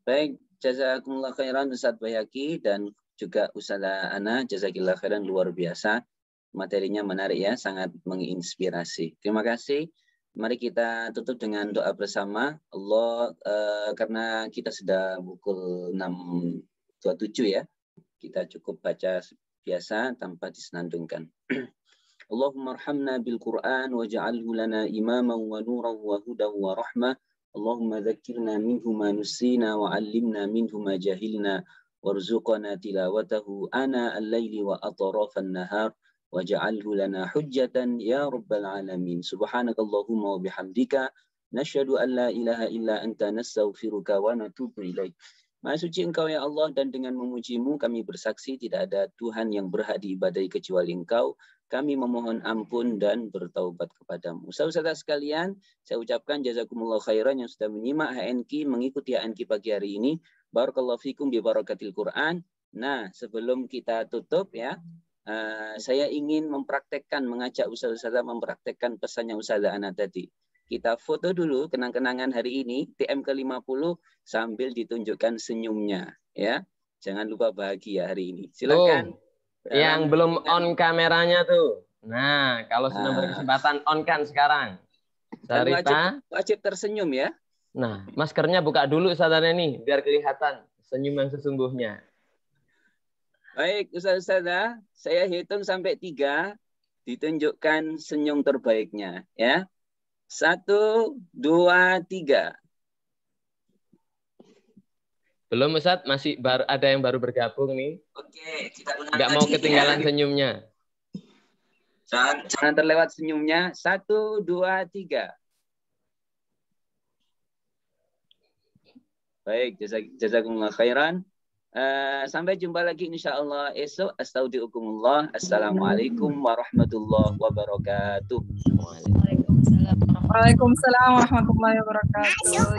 Speaker 1: Baik, jazakumullah khairan Ustadz Baihaqi dan juga Ustazah Ana, jazakillah khairan, luar biasa. Materinya menarik ya, sangat menginspirasi. Terima kasih. Mari kita tutup dengan doa bersama. Allah, karena kita sudah pukul 6.27 ya, kita cukup baca biasa tanpa disenandungkan. Allahumma arhamna bil Qur'an waj'alhu lana imaman wa nuran wa hudan wa rahmah. Allahumma dzakkirna minhu ma nusina wa 'allimna minhu ma jahilna warzuqna tilawatahu ana al-laili wa atrafan nahar. Waj'alhu lana hujjatan ya rabbal alamin. Subhanakallahumma wa bihamdika nasyhadu an la ilaha illa anta nastaghfiruka wa natubu ilaik. Maha suci Engkau ya Allah, dan dengan memuji-Mu kami bersaksi tidak ada Tuhan yang berhak diibadahi kecuali Engkau. Kami memohon ampun dan bertaubat kepadamu. Saudara-saudara sekalian, saya ucapkan jazakumullah khairan yang sudah menyimak HNK, mengikuti HNK pagi hari ini. Barakallahu fikum bi barakatil Quran. Nah, sebelum kita tutup ya, saya ingin mengajak Ustazah mempraktekkan pesannya Ustazah Ana tadi. Kita foto dulu kenang-kenangan hari ini, TM ke-50 sambil ditunjukkan senyumnya, ya. Jangan lupa bahagia hari ini. Silakan.
Speaker 2: Yang belum on kameranya tuh. Nah, kalau sudah berkesempatan on kan sekarang.
Speaker 1: Wajib tersenyum ya.
Speaker 2: Nah, maskernya buka dulu Ustazah nih, biar kelihatan senyum yang sesungguhnya.
Speaker 1: Baik, Ustazah, saya hitung sampai 3. ditunjukkan senyum terbaiknya, ya. 1, 2, 3.
Speaker 2: Belum Ustadz, masih ada yang baru bergabung nih.
Speaker 1: Oke, kita ulang
Speaker 2: nggak mau
Speaker 1: lagi,
Speaker 2: ketinggalan
Speaker 1: ya.
Speaker 2: senyumnya.
Speaker 1: Jangan terlewat senyumnya. 1, 2, 3. Baik, jazakumullah khairan. Sampai jumpa lagi insyaallah esok. Astaudiukumullah. Assalamualaikum warahmatullahi wabarakatuh.
Speaker 4: Waalaikumsalam warahmatullahi wabarakatuh.